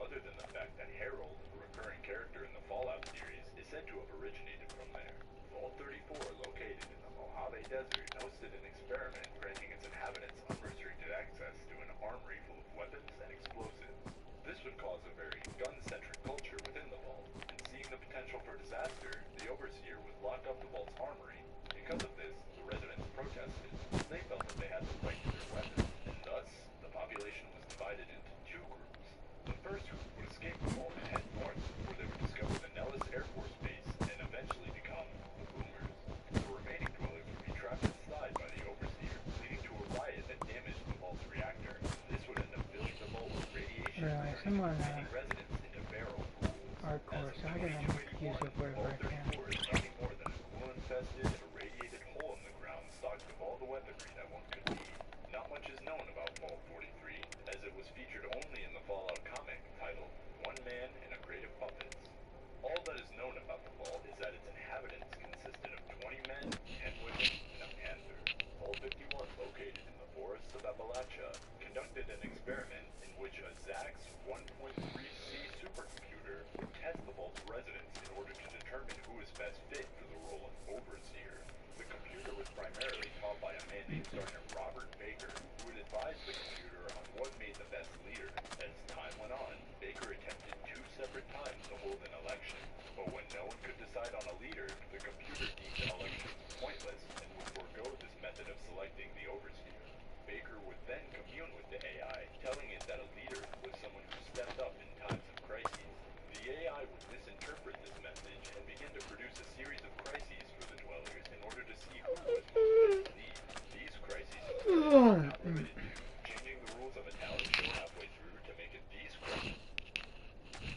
other than the fact that Harold, a recurring character in the Fallout series, is said to have originated from there. Vault 34, located in the Mojave Desert, hosted an experiment granting its inhabitants unrestricted access to an armory full of weapons and explosives. This would cause a very gun-centric culture within the vault, and seeing the potential for disaster, the Overseer would lock up the vault's armory. Because of this, the residents protested, as they felt that they had the right to their weapons, and thus, the population was divided into two groups. The first group would escape the vault and head north, where they would discover the Nellis Air Force Base and eventually become the Boomers. The remaining dwellers would be trapped inside by the Overseer, leading to a riot that damaged the vault's reactor. This would end up filling the vault with radiation, Really, turning someone many residents into barrel pools. hardcore, As so of I can use 2281, it wherever I Vault can. 34 is nothing more than a ghoul-infested, irradiated hole in the ground stocked with all the weaponry that one could need. Not much is known about Vault 43, as it was featured only in the Fallout comic titled One Man and a Crate of Puppets. All that is known about the vault is that its inhabitants consisted of 20 men, 10 women, and a panther. Vault 51, located in the forests of Appalachia, conducted an experiment in which a Zax 1.3C supercomputer would test the vault's residents in order to determine who is best fit for the role of Overseer. The computer was primarily taught by a man named Sergeant Robert Baker, who would advise the computer on what made the best leader. As time went on, Baker attempted 2 separate times to hold an election, but when no one could decide on a leader, the computer deemed the election pointless and would forego this method of selecting the Overseer. Baker would then commune with the AI, telling it that a leader was someone who stepped up in times of crises. The AI would misinterpret this message and begin to produce a series of crises for the dwellers in order to see who was most fit to lead. These crises included, but not limited to, changing the rules of a talent show halfway through to make it these crises.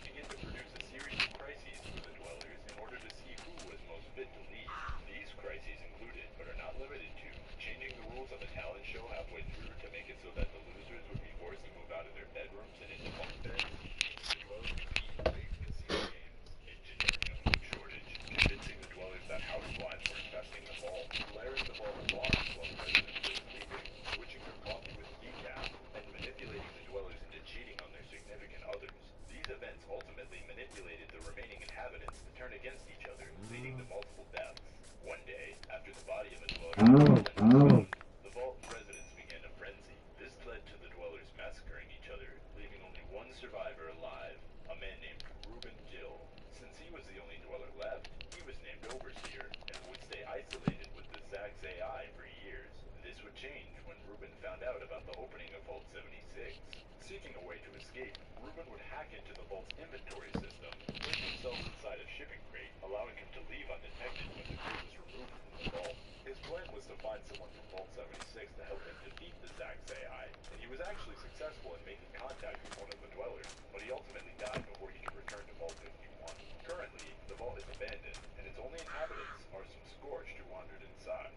Begin to produce a series of crises for the dwellers in order to see who was most fit to lead. These crises included, but are not limited to, changing the rules of a talent show halfway through to make it so that the losers would be forced to move out of their bedrooms and into bunk beds. The dwellers compete in rigged casino games, engineering a food shortage, convincing the dwellers that house flies were infesting the vault, flaring the vault alarms while residents were sleeping, switching their coffee with decaf, and manipulating the dwellers into cheating on their significant others. These events ultimately manipulated the remaining inhabitants to turn against each other, leading to multiple deaths. One day, after the body of a dweller was found, the vault residents began a frenzy. This led to the dwellers massacring each other, leaving only one survivor alive, a man named Reuben Dill. Since he was the only dweller left, he was named Overseer, and would stay isolated with the Zax AI for years. This would change when Reuben found out about the opening of Vault 76. Seeking a way to escape, Reuben would hack into the vault's inventory system, place himself inside a shipping crate, allowing him to leave undetected when the crate was removed from the vault. His plan was to find someone from Vault 76 to help him defeat the Zax AI, and he was actually successful in making contact with one of the dwellers, but he ultimately died before he could return to Vault 51. Currently, the vault is abandoned, and its only inhabitants are some scorched who wandered inside.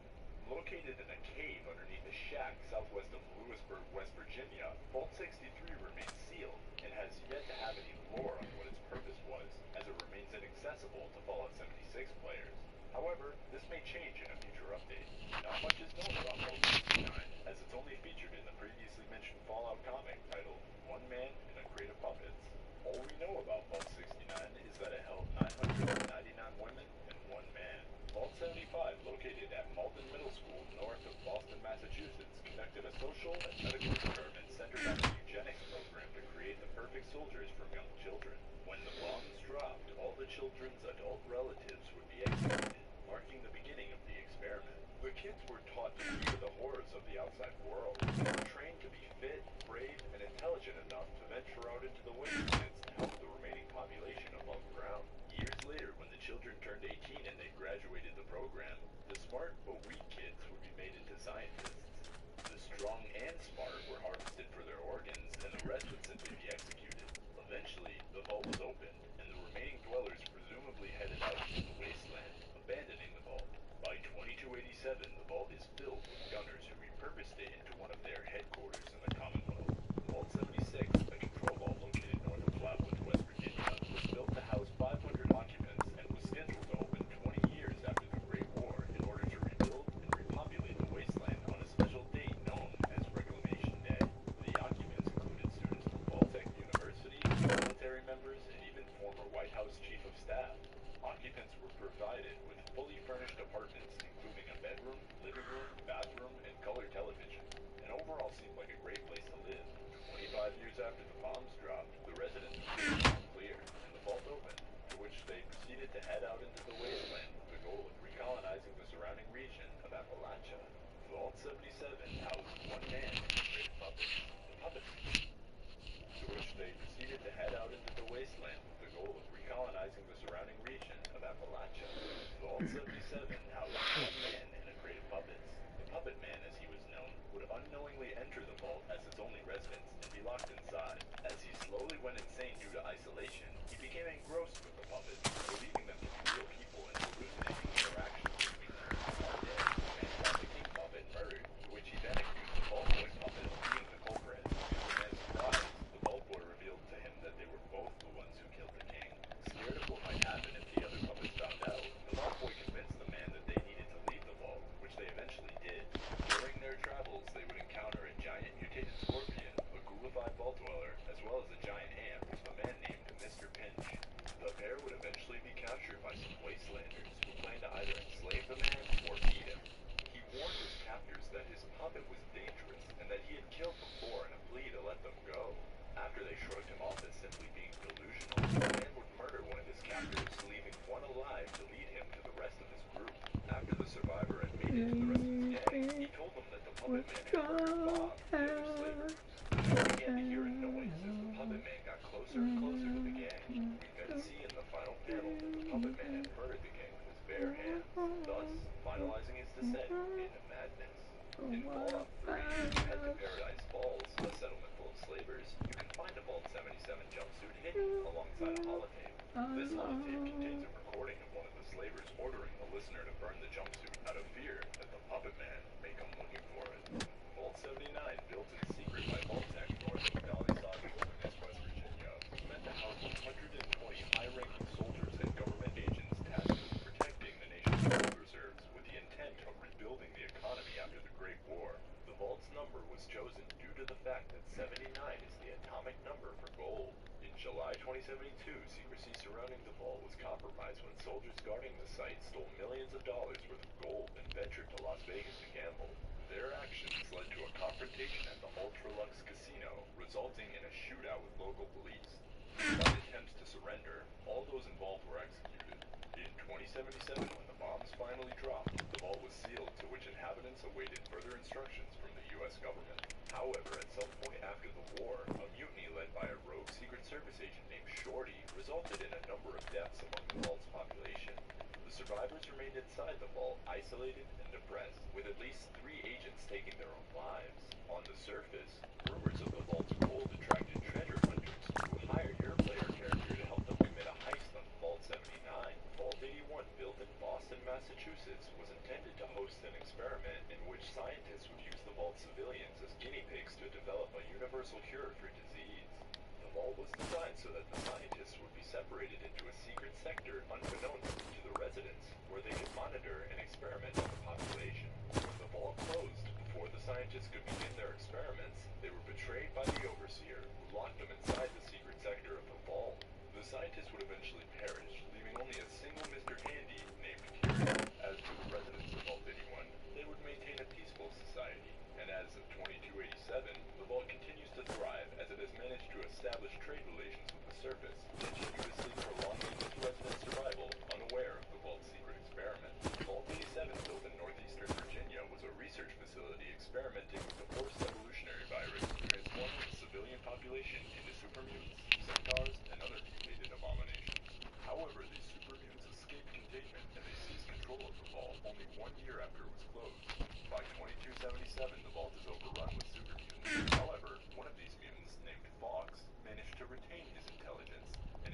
Located in a cave underneath a shack southwest of Lewisburg, West Virginia, Vault 63 remains sealed and has yet to have any lore on what its purpose was, as it remains inaccessible to Fallout 76 players. However, this may change in a future update. Not much is known about Vault 69, as it's only featured in the previously mentioned Fallout comic titled One Man and a Crate of Puppets. All we know about Vault 69 is that it held 999 women and 1 man. Vault 75, located at Malden Middle School north of Boston, Massachusetts, conducted a social and medical experiment centered on a eugenics program to create the perfect soldiers from young children. When the bombs dropped, all the children's adult relatives would be executed, marking the beginning of the experiment. The kids were taught to fear the horrors of the outside world, and were trained to be fit, brave, and intelligent enough to venture out into the wastelands to help the remaining population above ground. Years later, when the children turned 18 and they graduated the program, the smart but weak kids would be made into scientists. The strong and smart were harvested for their organs, vault was opened, and the remaining dwellers presumably headed out into the wasteland, abandoning the vault. By 2287, the vault is filled with gunners who repurposed it into one of their headquarters in the Commonwealth. Vault 76, a control vault located north of Flatwoods, West Virginia, was built to house 500 occupants and was scheduled to open 20 years after the Great War in order to rebuild and repopulate the wasteland on a special date known as Reclamation Day. The occupants included students from Vault-Tec University, military members, and even former White House Chief of Staff. Occupants were provided with fully furnished apartments, including a bedroom, living room, bathroom, and color television, and overall seemed like a great place to live. 25 years after the bombs dropped, the residents were clear, and the vault opened, to which they proceeded to head out into the wasteland with the goal of recolonizing the surrounding region of Appalachia. Vault 77 housed one man and a great puppet, the Puppet Man, to which they proceeded to head out into the wasteland with the goal of recolonizing the surrounding region of Appalachia. Vault 77 housed one man and a crate of puppets. The Puppet Man, as he was known, would unknowingly enter the vault as its only residence and be locked inside. As he slowly went insane due to isolation, he became engrossed with the puppets, believing them to be real people and hallucinating interactions between them. One day, the man found the king puppet murdered, to which he then accused the vault boy puppet of being the culprit. To the man's surprise, the vault boy revealed to him that they were both the ones who killed the king. Scared of what might happen if the other puppets found out, the vault boy convinced the man that they needed to leave the vault, which they eventually did. During their travels, they would encounter a giant mutated scorpion, a ghoulified vault dweller, as well as a giant ant, which the man named Mr. Pinch. The pair would eventually be captured by some wastelanders who planned to either enslave the man or eat him. He warned his captors that his puppet was dangerous and that he had killed before in a plea to let them go. After they shrugged him off as simply being delusional, the man would murder one of his captors, leaving one alive to lead him to the rest of his group. After the survivor had made it to the rest of his gang, he told them that the Puppet Man had murdered Bob, the other slaver. The pair began to hear a noise as the Puppet Man got closer and closer to the gang. We then see in the final panel that the Puppet Man had murdered the gang with his bare hands, thus finalizing his descent into madness. In Fallout 3, Head to Paradise Falls, a settlement full of slavers, you can find a Vault 77 jumpsuit hidden alongside a holotape. This holotape contains a recording of one of the slavers ordering the listener to burn the jumpsuit out of fear that the Puppet Man may come looking for it. Vault 79, built in secret by Vault-Tec north of Donnisauga Wilderness, West Virginia, was meant to house 120 high-ranking soldiers and government agents tasked with protecting the nation's gold reserves with the intent of rebuilding the economy after the Great War. The vault's number was chosen due to the fact that 79 is the atomic number for gold. In July 2072, secrecy surrounding the vault was compromised when soldiers guarding the site stole millions of dollars worth of gold and ventured to Las Vegas to gamble. Their actions led to a confrontation at the Ultralux Casino, resulting in a shootout with local police. Despite attempts to surrender, all those involved were executed. In 2077, when the bombs finally dropped, the vault was sealed, to which inhabitants awaited further instructions from the U.S. government. However, at some point after the war, a mutiny led by a rogue Secret Service agent named Shorty resulted in a number of deaths among the vault's population. The survivors remained inside the vault, isolated and depressed, with at least 3 agents taking their own lives. On the surface, rumors of the vault's gold attracted treasure hunters who hired your player character to help them commit a heist on Vault 79. Vault 81, built in Boston, Massachusetts, was intended to host an experiment in which scientists would use the vault's civilians as guinea pigs to develop a universal cure for disease. The vault was designed so that the scientists would be separated into a secret sector unbeknownst to the residents, where they could monitor and experiment on the population. When the vault closed, before the scientists could begin their experiments, they were betrayed by the overseer, who locked them inside the secret sector of the vault. The scientists would eventually perish, leaving only a single Mr. Handy named Kieran. As to the residents of Vault 81, they would maintain a peaceful society, and as of 2287, the vault continues to thrive as it has managed to establish trade relations with the surface, continuously prolonging its residents' survival, unaware of the vault's secret experiment. Vault 87, built in northeastern Virginia, was a research facility experimenting with the forced evolutionary virus, transforming the civilian population into supermutants, centaurs, and other mutated abominations. However, these supermutants escaped containment and they seized control of the vault only 1 year after it was closed. By 2277, the vault is overrun with supermutants. However, one of these mutants, named Fox, managed to retain his intelligence and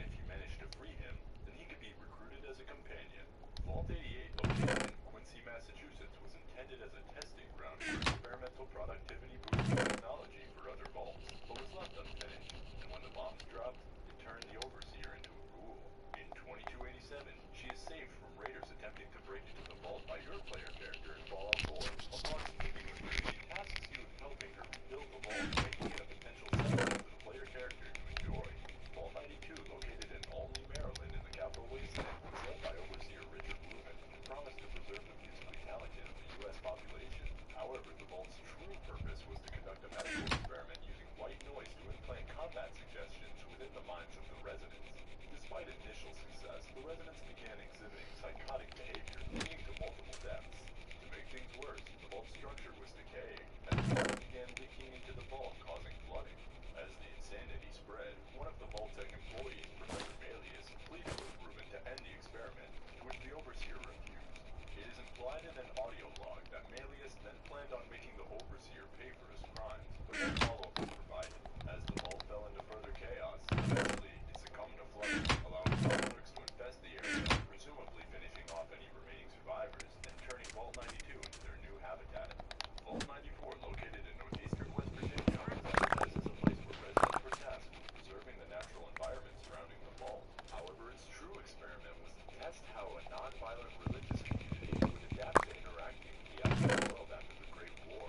companion. Vault 88, located in Quincy, Massachusetts, was intended as a testing ground for experimental productivity-boosting technology for other vaults, but was left unfinished. And when the bombs dropped, it turned the Overseer into a ghoul. In 2287, she is saved from raiders attempting to break into the vault by your player character in Fallout 4. Upon speaking with her, she tasks you with helping her rebuild the vault, making it a potential settlement for the player character to enjoy. Vault 92, located in Olney, Maryland, in the Capital Wasteland, was led by Overseer Richard Blumen and promised to preserve the musically talented of the U.S. population. However, the vault's true purpose was to conduct a medical experiment using white noise to implant combat suggestions within the minds of the residents. Despite initial success, the residents began exhibiting psychotic behavior, leading to multiple deaths. To make things worse, the vault structure was decaying, and water began leaking into the vault, causing flooding. As the insanity spread, one of the Vault-Tec employees, Professor Malius, pleaded with Rubin to end the experiment, to which the Overseer refused. It is implied in an audio log that Malius then planned on making the Overseer pay for his crimes, but no follow-up was provided. As the vault fell into further chaos, eventually it succumbed to flooding, allowing conflicts to infest the area, presumably finishing off any remaining survivors, and turning Vault 92 into their new habitat. Vault 94, located in northeastern West Virginia, was advertised as a place where residents were tasked with preserving the natural environment surrounding the vault. However, its true experiment was to test how a non-violent religious community would adapt to interacting with the outside world after the Great War.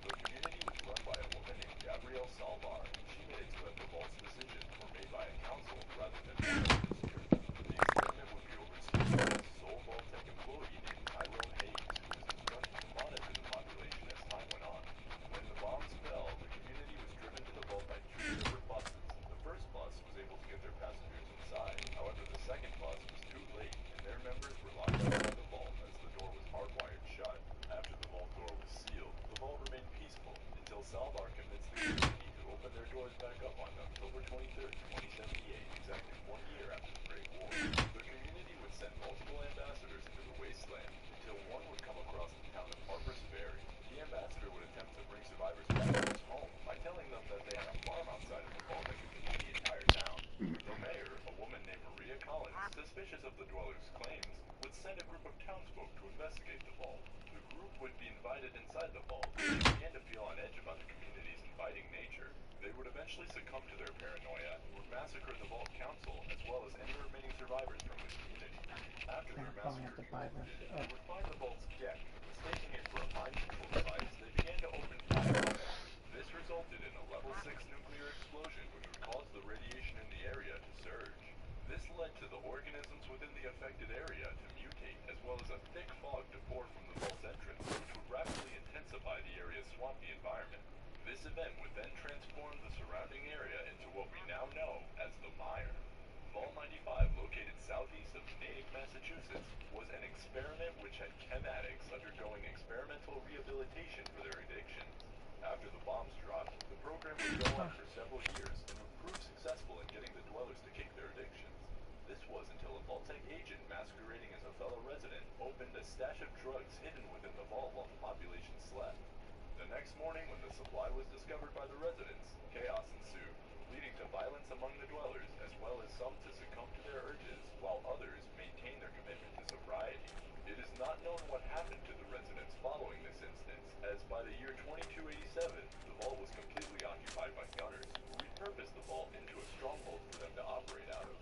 The community was run by a woman named Gabrielle Salvar, and she made it so that the vault's decisions were made by a council rather than an overseer. The experiment would be overseen by a sole Vault-Tec employee named Tyrone Hayes, who was instructed to monitor the population as time went on. When the bombs fell, the community was driven to the vault by two separate buses. The first bus was able to get their passengers inside. However, the second bus was too late, and their members were locked outside the vault as the door was hardwired shut. After the vault door was sealed, the vault remained peaceful until Salvar convinced the community to open their doors back up on October 23, 2078, exactly 1 year after the Great War. The community would send multiple ambassadors into the wasteland until one would come across the town of Harper's Ferry. The ambassador would attempt to bring survivors back to his home by telling them that they had a farm outside of the vault that could feed the entire town. The mayor, a woman named Maria Collins, suspicious of the dwellers' claims, would send a group of townsfolk to investigate the vault. The group would be invited inside the vault, and they began to feel on edge about the community's inviting nature. They would eventually succumb to their paranoia and would massacre the vault council as well as any remaining survivors from the community. After their massacre concluded, they would find the vault's deck. Mistaking it for a mind control device, they began to open fire on it. This resulted in a level 6 nuclear explosion which would cause the radiation in the area to surge. This led to the organisms within the affected area to mutate, as well as a thick fog to pour from the vault's entrance, which would rapidly intensify the area's swampy environment. This event would then transform the surrounding area into what we now know as the Mire. Vault 95, located southeast of Natick, Massachusetts, was an experiment which had chem addicts undergoing experimental rehabilitation for their addictions. After the bombs dropped, the program would go on for several years and would prove successful in getting the dwellers to kick their addictions. This was until a Vault-Tec agent masquerading as a fellow resident opened a stash of drugs hidden within the vault while the population slept. The next morning, when the supply was discovered by the residents, chaos ensued, leading to violence among the dwellers, as well as some to succumb to their urges, while others maintained their commitment to sobriety. It is not known what happened to the residents following this instance, as by the year 2287, the vault was completely occupied by gunners, who repurposed the vault into a stronghold for them to operate out of.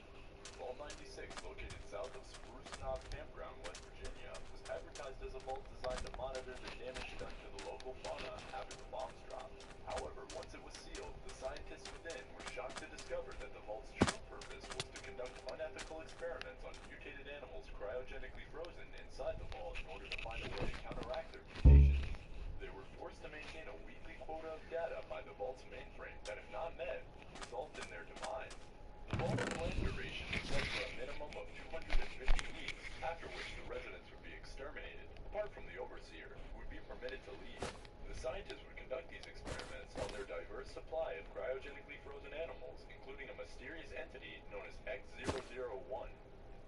Vault 96, located south of Spruce Knob Campground, West Virginia, was advertised as a vault designed to monitor the damage done to the local fauna after the bombs dropped. However, once it was sealed, the scientists within were shocked to discover that the vault's true purpose was to conduct unethical experiments on mutated animals cryogenically frozen inside the vault in order to find a way to counteract their mutations. They were forced to maintain a weekly quota of data by the vault's mainframe that, if not met, would result in their demise. The vault's planned duration was set for a minimum of 250 weeks, after which the residents would be exterminated, apart from the Overseer, who would be permitted to leave. The scientists would conduct these experiments on their diverse supply of cryogenically frozen animals, including a mysterious entity known as X001.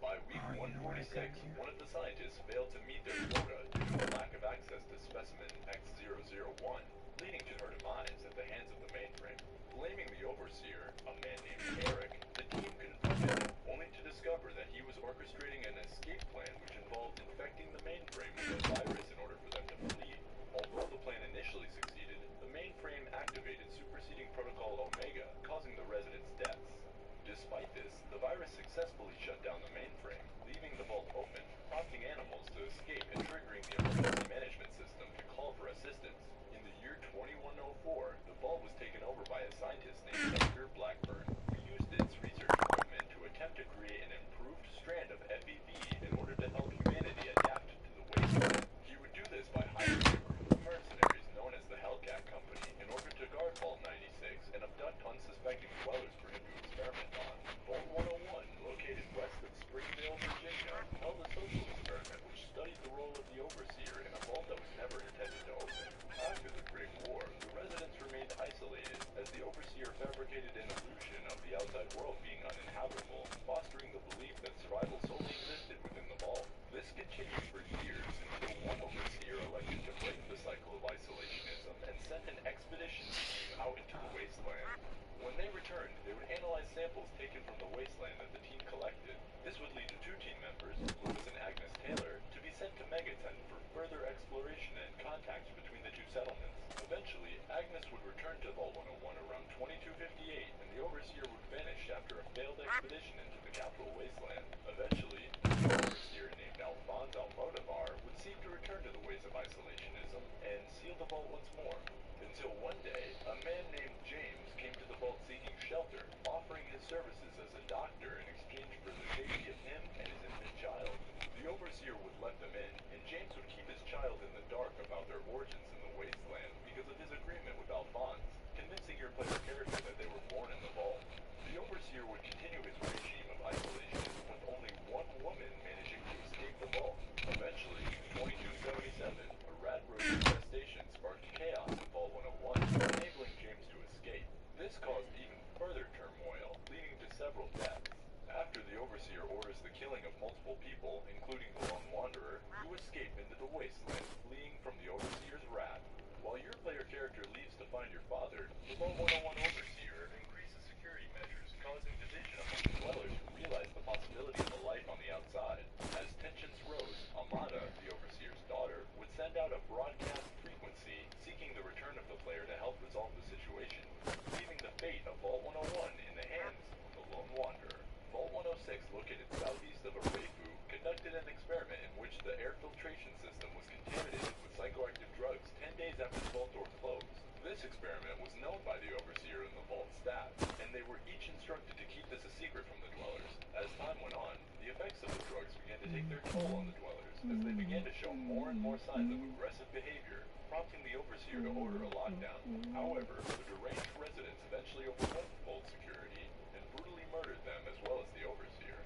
By week 146, one of the scientists failed to meet their quota due to a lack of access to specimen X001, leading to her demise at the hands of the mainframe. Blaming the Overseer, a man named Eric, the team confronted him, only to discover that he was orchestrating an escape escape plan, which involved infecting the mainframe with a virus in order for them to flee. Although the plan initially succeeded, the mainframe activated superseding protocol Omega, causing the residents' deaths. Despite this, the virus successfully shut down the mainframe, leaving the vault open, prompting animals to escape and triggering the emergency management system to call for assistance. In the year 2104, the vault was taken over by a scientist named Edgar Blackburn, who used its research equipment to attempt to create an improved strand of FEV in order to help humanity adapt to the wasteland. He would do this by hiring a group of mercenaries known as the Hellcat Company in order to guard Vault 96 and abduct unsuspecting dwellers for him to experiment on. Vault 101, located west of Springvale, Virginia, held a social experiment which studied the role of the Overseer in a vault that was never intended to open. After the Great War, the residents remained isolated as the Overseer fabricated an illusion of the outside world being uninhabitable, fostering the belief that survival solely existed within the vault. This continued for years until one Overseer elected to break the cycle of isolationism and sent an expedition team out into the wasteland. When they returned, they would analyze samples taken from the wasteland that the team collected. This would lead to two team members, Lewis and Agnes Taylor, to be sent to Megaton for further exploration and contact between the two settlements. Eventually, Agnes would return to Vault 101 around 2258, and the Overseer would vanish after a failed expedition into the capital wasteland. Eventually, the Overseer named Alphonse Almodovar would seek to return to the ways of isolationism and seal the vault once more. Until one day, a man named James came to the vault seeking shelter, offering his services as a doctor in exchange for the safety of him and his infant child. The Overseer would let them in, and James would keep his child in the dark about their origins in the wasteland because of his agreement with Alphonse, convincing your player character that they were born in the vault. The Overseer would continue his regime of isolation, with only one woman managing to escape the vault. Eventually, in 2277, a rat roach infestation sparked chaos in Vault 101, enabling James to escape. This caused even further turmoil, leading to several deaths. After the Overseer orders the killing of multiple people, including the Lone Wanderer, you escape into the wasteland, fleeing from the Overseer's wrath. While your player character leaves to find your father, the Vault 101 Overseer increases security measures, causing division among the dwellers who realize the possibility of a life on the outside. As tensions rose, Amada, the Overseer's daughter, would send out a broadcast frequency seeking the return of the player to help resolve the situation, leaving the fate of Vault 101 in the hands of the Lone Wanderer. Vault 106, located southeast of Arefu, conducted an experiment in which the air filtration system was contaminated with psychoactive drugs 10 days after the vault door closed. This experiment was known by the Overseer and the vault staff, and they were each instructed to keep this a secret from the dwellers. As time went on, the effects of the drugs began to take their toll on the dwellers, as they began to show more and more signs of aggressive behavior, prompting the Overseer to order a lockdown. However, the deranged residents eventually overwhelmed vault security and brutally murdered them as well as the Overseer.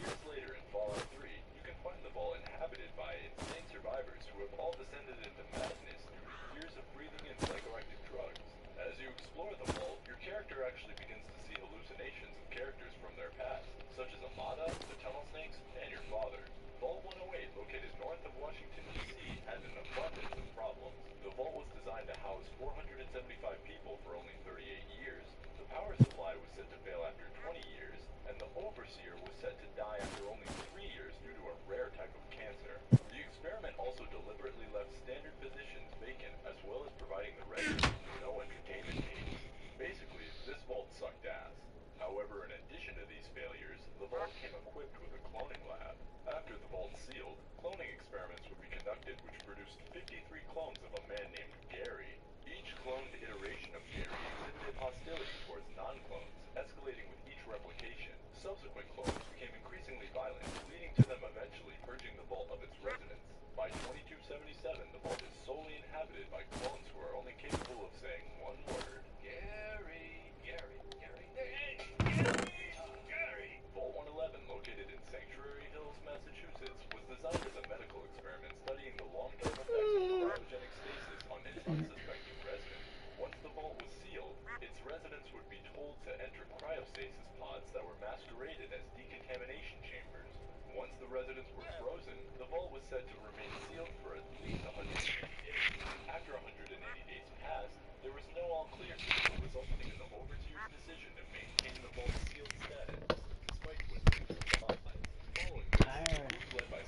Years later in Fallout 3, you can find the vault inhabited by insane survivors who have all descended into madness due to years of breathing in psychoactive drugs. As you explore the vault, your character actually begins to see hallucinations of characters from their past, such as Amada, the Tunnel Snakes, and your father. Vault 108, located north of Washington, D.C., had an abundance of problems. The vault was designed to house 475 people for only 38 years. The power supply was set to fail after 20 years, and the Overseer was set to die after only 3 years due to a rare type of cancer. The experiment also deliberately left standard positions vacant, as well as providing the residents with no entertainment needs. Basically, this vault sucked ass. However, in addition to these failures, the vault came equipped with a cloning lab. After the vault sealed, cloning experiments would be conducted which produced 53 clones of a man named Gary. Each cloned iteration of Gary exhibited hostility towards non-clones, escalating with each replication. Subsequent clones became increasingly violent, leading to them eventually purging the vault of its residents. By 2277, the vault is solely inhabited by clones who are only capable of saying one word: Gary, Gary, Gary, Gary. Vault 111, located in Sanctuary Hills, Massachusetts, was designed as a medical experiment studying the long-term effects of cryogenic stasis on an unsuspecting resident. Once the vault was sealed, its residents would be told to enter cryostasis pods that were masqueraded as decontamination chambers. Once the residents were frozen, the vault was said to remain sealed for at least 180 days. After 180 days passed, there was no all-clear signal, resulting in the Overseer's decision to maintain the vault's sealed status, despite witnesses' lies. Following this, a group led by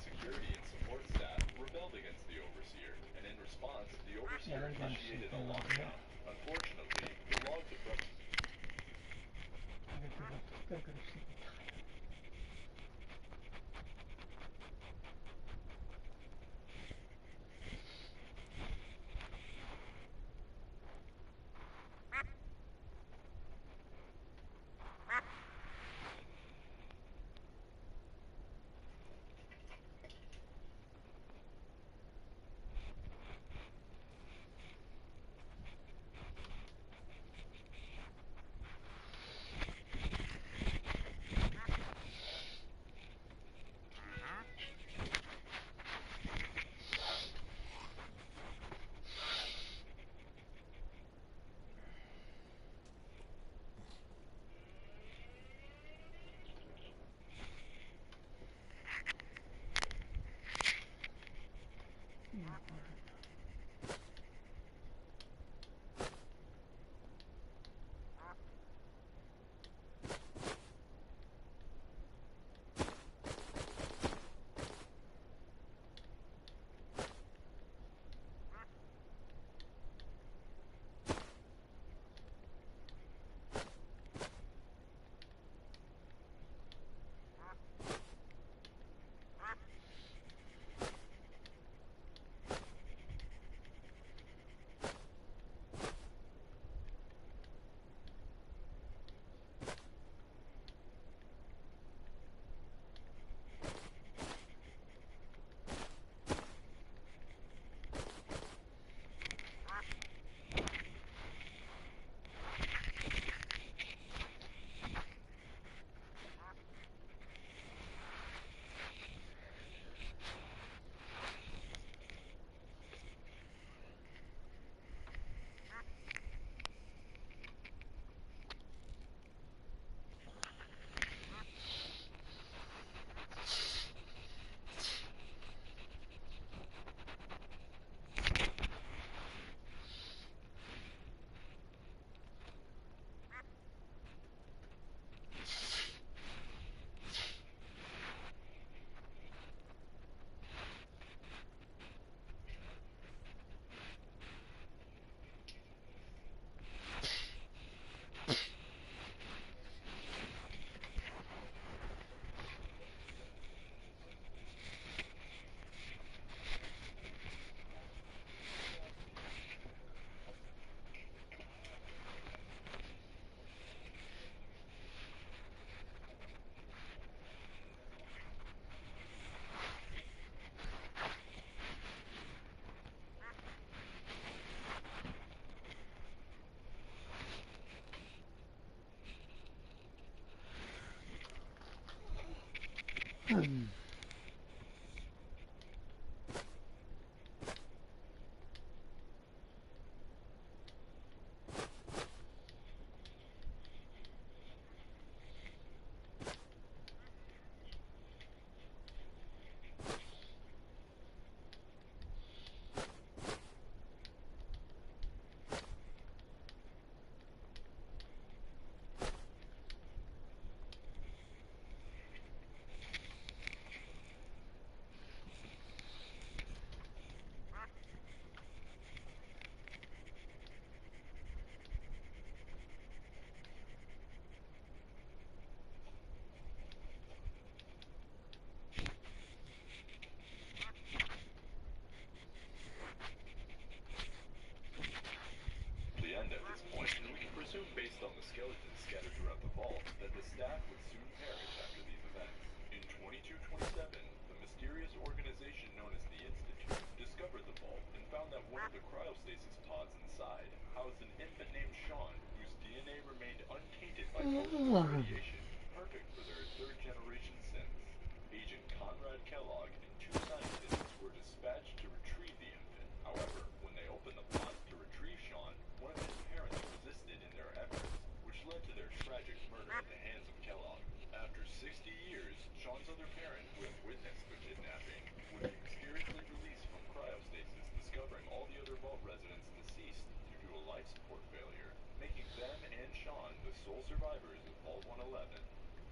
assumed, based on the skeletons scattered throughout the vault, that the staff would soon perish after these events. In 2227, the mysterious organization known as the Institute discovered the vault and found that one of the cryostasis pods inside housed an infant named Sean, whose DNA remained untainted by post-war radiation, perfect for their third-generation synths. Agent Conrad Kellogg and 2 scientists were dispatched to retrieve the infant. However, when they opened the pod to retrieve Sean, one of his parents resisted in their efforts, which led to their tragic murder at the hands of Kellogg. After 60 years, Sean's other parent, who had witnessed the kidnapping, would be mysteriously released from cryostasis, discovering all the other vault residents deceased due to a life support failure, making them and Sean the sole survivors of Vault 111.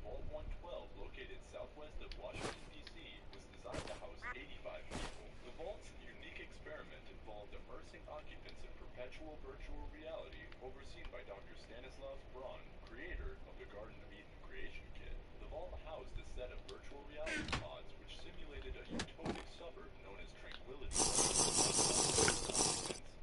Vault 112, located southwest of Washington, D.C., was designed to house 85 people. The vault's unique experiment involved immersing occupants in perpetual virtual reality overseen by Dr. Stanislaus Braun, creator of the Garden of Eden creation kit. The vault housed a set of virtual reality pods which simulated a utopic suburb known as Tranquility.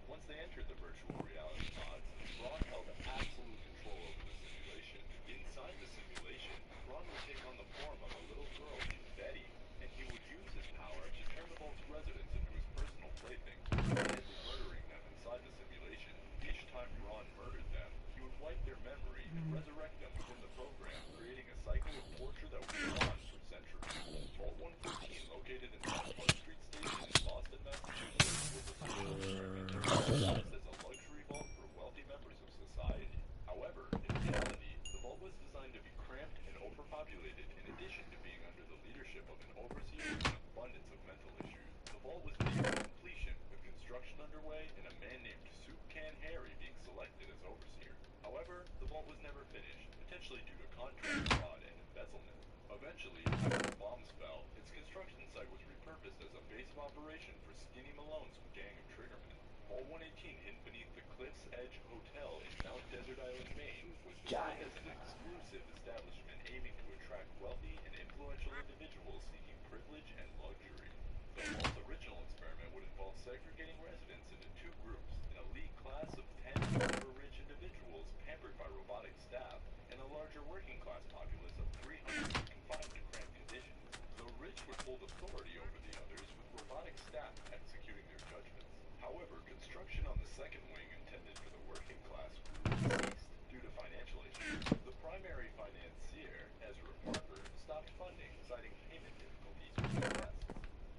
Once they entered the virtual reality pods, Braun held absolute control over the simulation. Inside the simulation, Braun would take on the form of a little girl named Betty, and he would use his power to turn the vault's residents into his personal playthings, repeatedly murdering them inside the simulation. Each time Braun murdered them, he would wipe their memory and resurrect them within the program, creating a cycle of torture that would go on for centuries. Vault 113, located in South Park Street Station in Boston, Massachusetts, was a social experiment that was organized as a luxury vault for wealthy members of society. However, in reality, the vault was designed to be cramped and overpopulated in addition to being under the leadership of an overseer with an abundance of mental issues. The vault was nearing completion, with construction underway and a man named Soup Can Harry being selected as overseer. However, the vault was never finished, potentially due to contract fraud and embezzlement. Eventually, after the bombs fell, its construction site was repurposed as a base of operation for Skinny Malone's gang of triggermen. Vault 118, hidden beneath the Cliffs Edge Hotel in Mount Desert Island, Maine, was designed as an exclusive establishment aiming to attract wealthy and influential individuals seeking privilege and luxury. The vault's original experiment would involve segregating residents into 2 groups, an elite class of 10 ultra-rich individuals pampered by robotic staff, and a larger working-class populace of 300 confined to cramped conditions. The rich would hold authority over the others, with robotic staff executing their judgments. However, construction on the second wing intended for the working class group ceased due to financial issues. The primary financier, Ezra Parker, stopped funding, citing payment difficulties with the guests.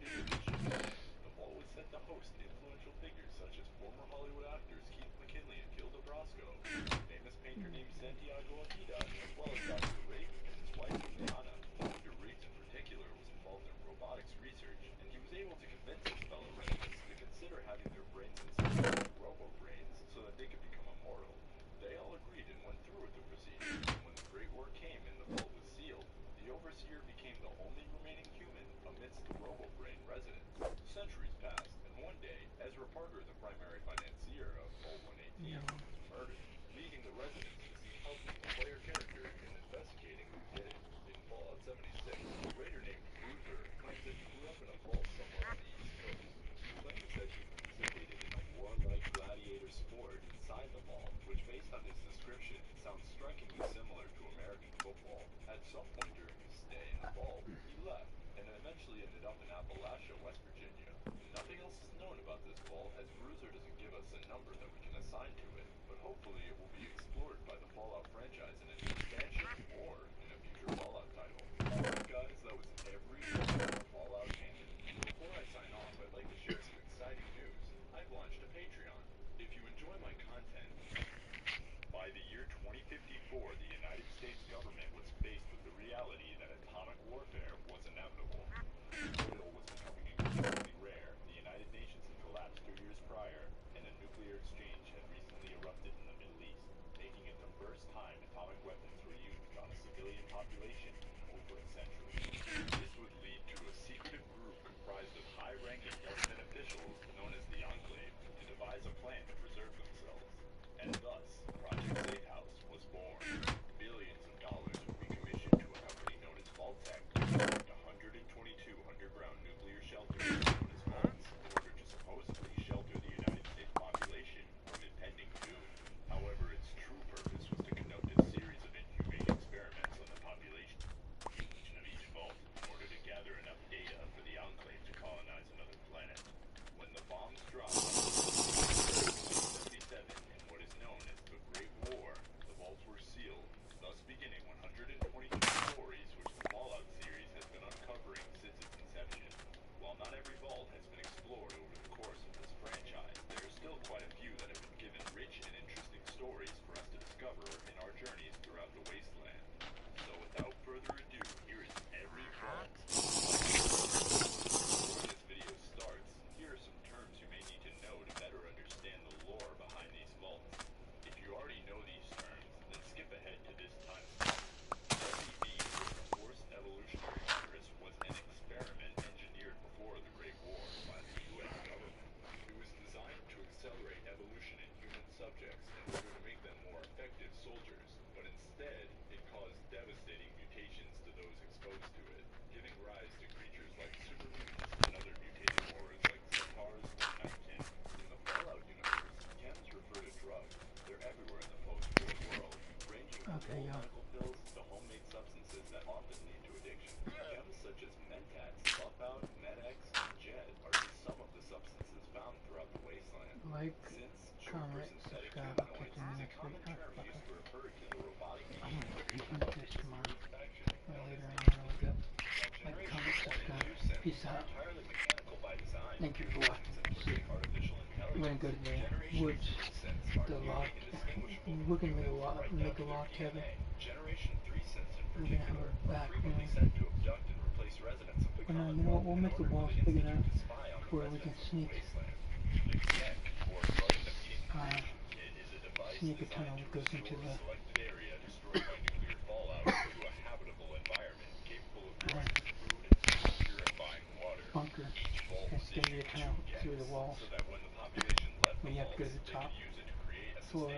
In addition, the vault was set to host influential figures such as former Hollywood actors Keith McKinley and Gilda Brosco, famous painter named Santiago Ojeda, as well as Dr. Riggs and his wife Juliana. Dr. Riggs in particular was involved in robotics research, and he was able to convince his fellow residents to consider having their brains inserted into robo-brains so that they could become immortal. They all agreed and went through with the procedure, and when the Great War came and the vault was sealed, the overseer became the only remaining human amidst the robo-brain residents. Centuries passed, and one day, Ezra Parker, the primary financier of Vault 118, was murdered, leaving the residents to seek help from the player character in investigating who did it. In Fallout 76, a raider named Bruiser claims that he grew up in a vault somewhere on the East Coast. He claims that he participated in a warlike gladiator sport inside the vault, which based on his description sounds strikingly similar to American football. At some point during his stay in the vault, he left, and eventually ended up in Appalachia, West Virginia. Nothing else is known about this vault, as Bruiser doesn't give us a number that we can assign to it, but hopefully it will be explored by the Fallout franchise in a new expansion or in a future Fallout title. Alright guys, that was everything in the Fallout canon. Before I sign off, I'd like to share some exciting news. I've launched a Patreon. If you enjoy my content, by the year 2054, the United States government was faced with the reality that atomic warfare was inevitable. Oil was becoming increasingly rare, the United Nations had collapsed 2 years prior, and a nuclear exchange had recently erupted in the Middle East, making it the first time atomic weapons were used on a civilian population in over a century. This would lead to a secretive group comprised of high-ranking government officials known as the Enclave to devise a plan to preserve themselves. And thus, Project Safe House was born. Billions of dollars would be commissioned to a company known as Vault-Tec to construct 122 underground nuclear shelters known as vaults in order to supposedly shelter the United States population from impending doom. However, its true purpose sufferer in our journeys throughout the wasteland. So without further ado, here is every vault. Before this video starts, here are some terms you may need to know to better understand the lore behind these vaults. If you already know these terms, then skip ahead to this time step. FEV, or Forced Evolutionary Virus, was an experiment engineered before the Great War by the U.S. government. It was designed to accelerate evolution in human subjects in order to make them more effective soldiers, but instead, it caused devastating mutations to those exposed to it, giving rise to creatures like super mutants and other mutated horrors like centaurs or night kin. In the Fallout universe, chems refer to drugs. They're everywhere in the post-war world, ranging from medical pills to homemade substances that often lead to addiction. Chems such as Mentat, Buffout, Med-X, and Jet are just some of the substances found throughout the wasteland. Like, Since short for comment, synthetic subscribe, I'll humanoids catch you in is the a next common video. term used to refer to the robotic I'm beings gonna created finish under this the tomorrow. inspection, Or known later as on the when I wake up. While Like, Generation comment, 1 and subscribe. 2 synths Peace are out. entirely mechanical by design, Thank you for resistance and watching. emerging artificial I'm intelligence, gonna go to the Generation woods, 3 synths are the nearly log. indistinguishable We're from gonna humans right down make to a their log cabin. DNA. Generation 3 synths in We're gonna have particular a are back frequently room. sent to abduct and replace residents of the Well, no, you know what? Commonwealth We'll in make the order for walls the big Institute enough to spy on the where we can residents of the sneak. wasteland. The Gek, or Garden of Eden Creation Kit, is a device Sneak a designed tunnel to that goes into restore the. a selected area destroyed by nuclear fallout to a habitable environment capable of growing food and purifying water. Bunker. Each vault Has was to be a issued tunnel 2 through Geks, the walls. so that when the population left But the you have to go vaults, to the they top could use it to create a floor. sustainable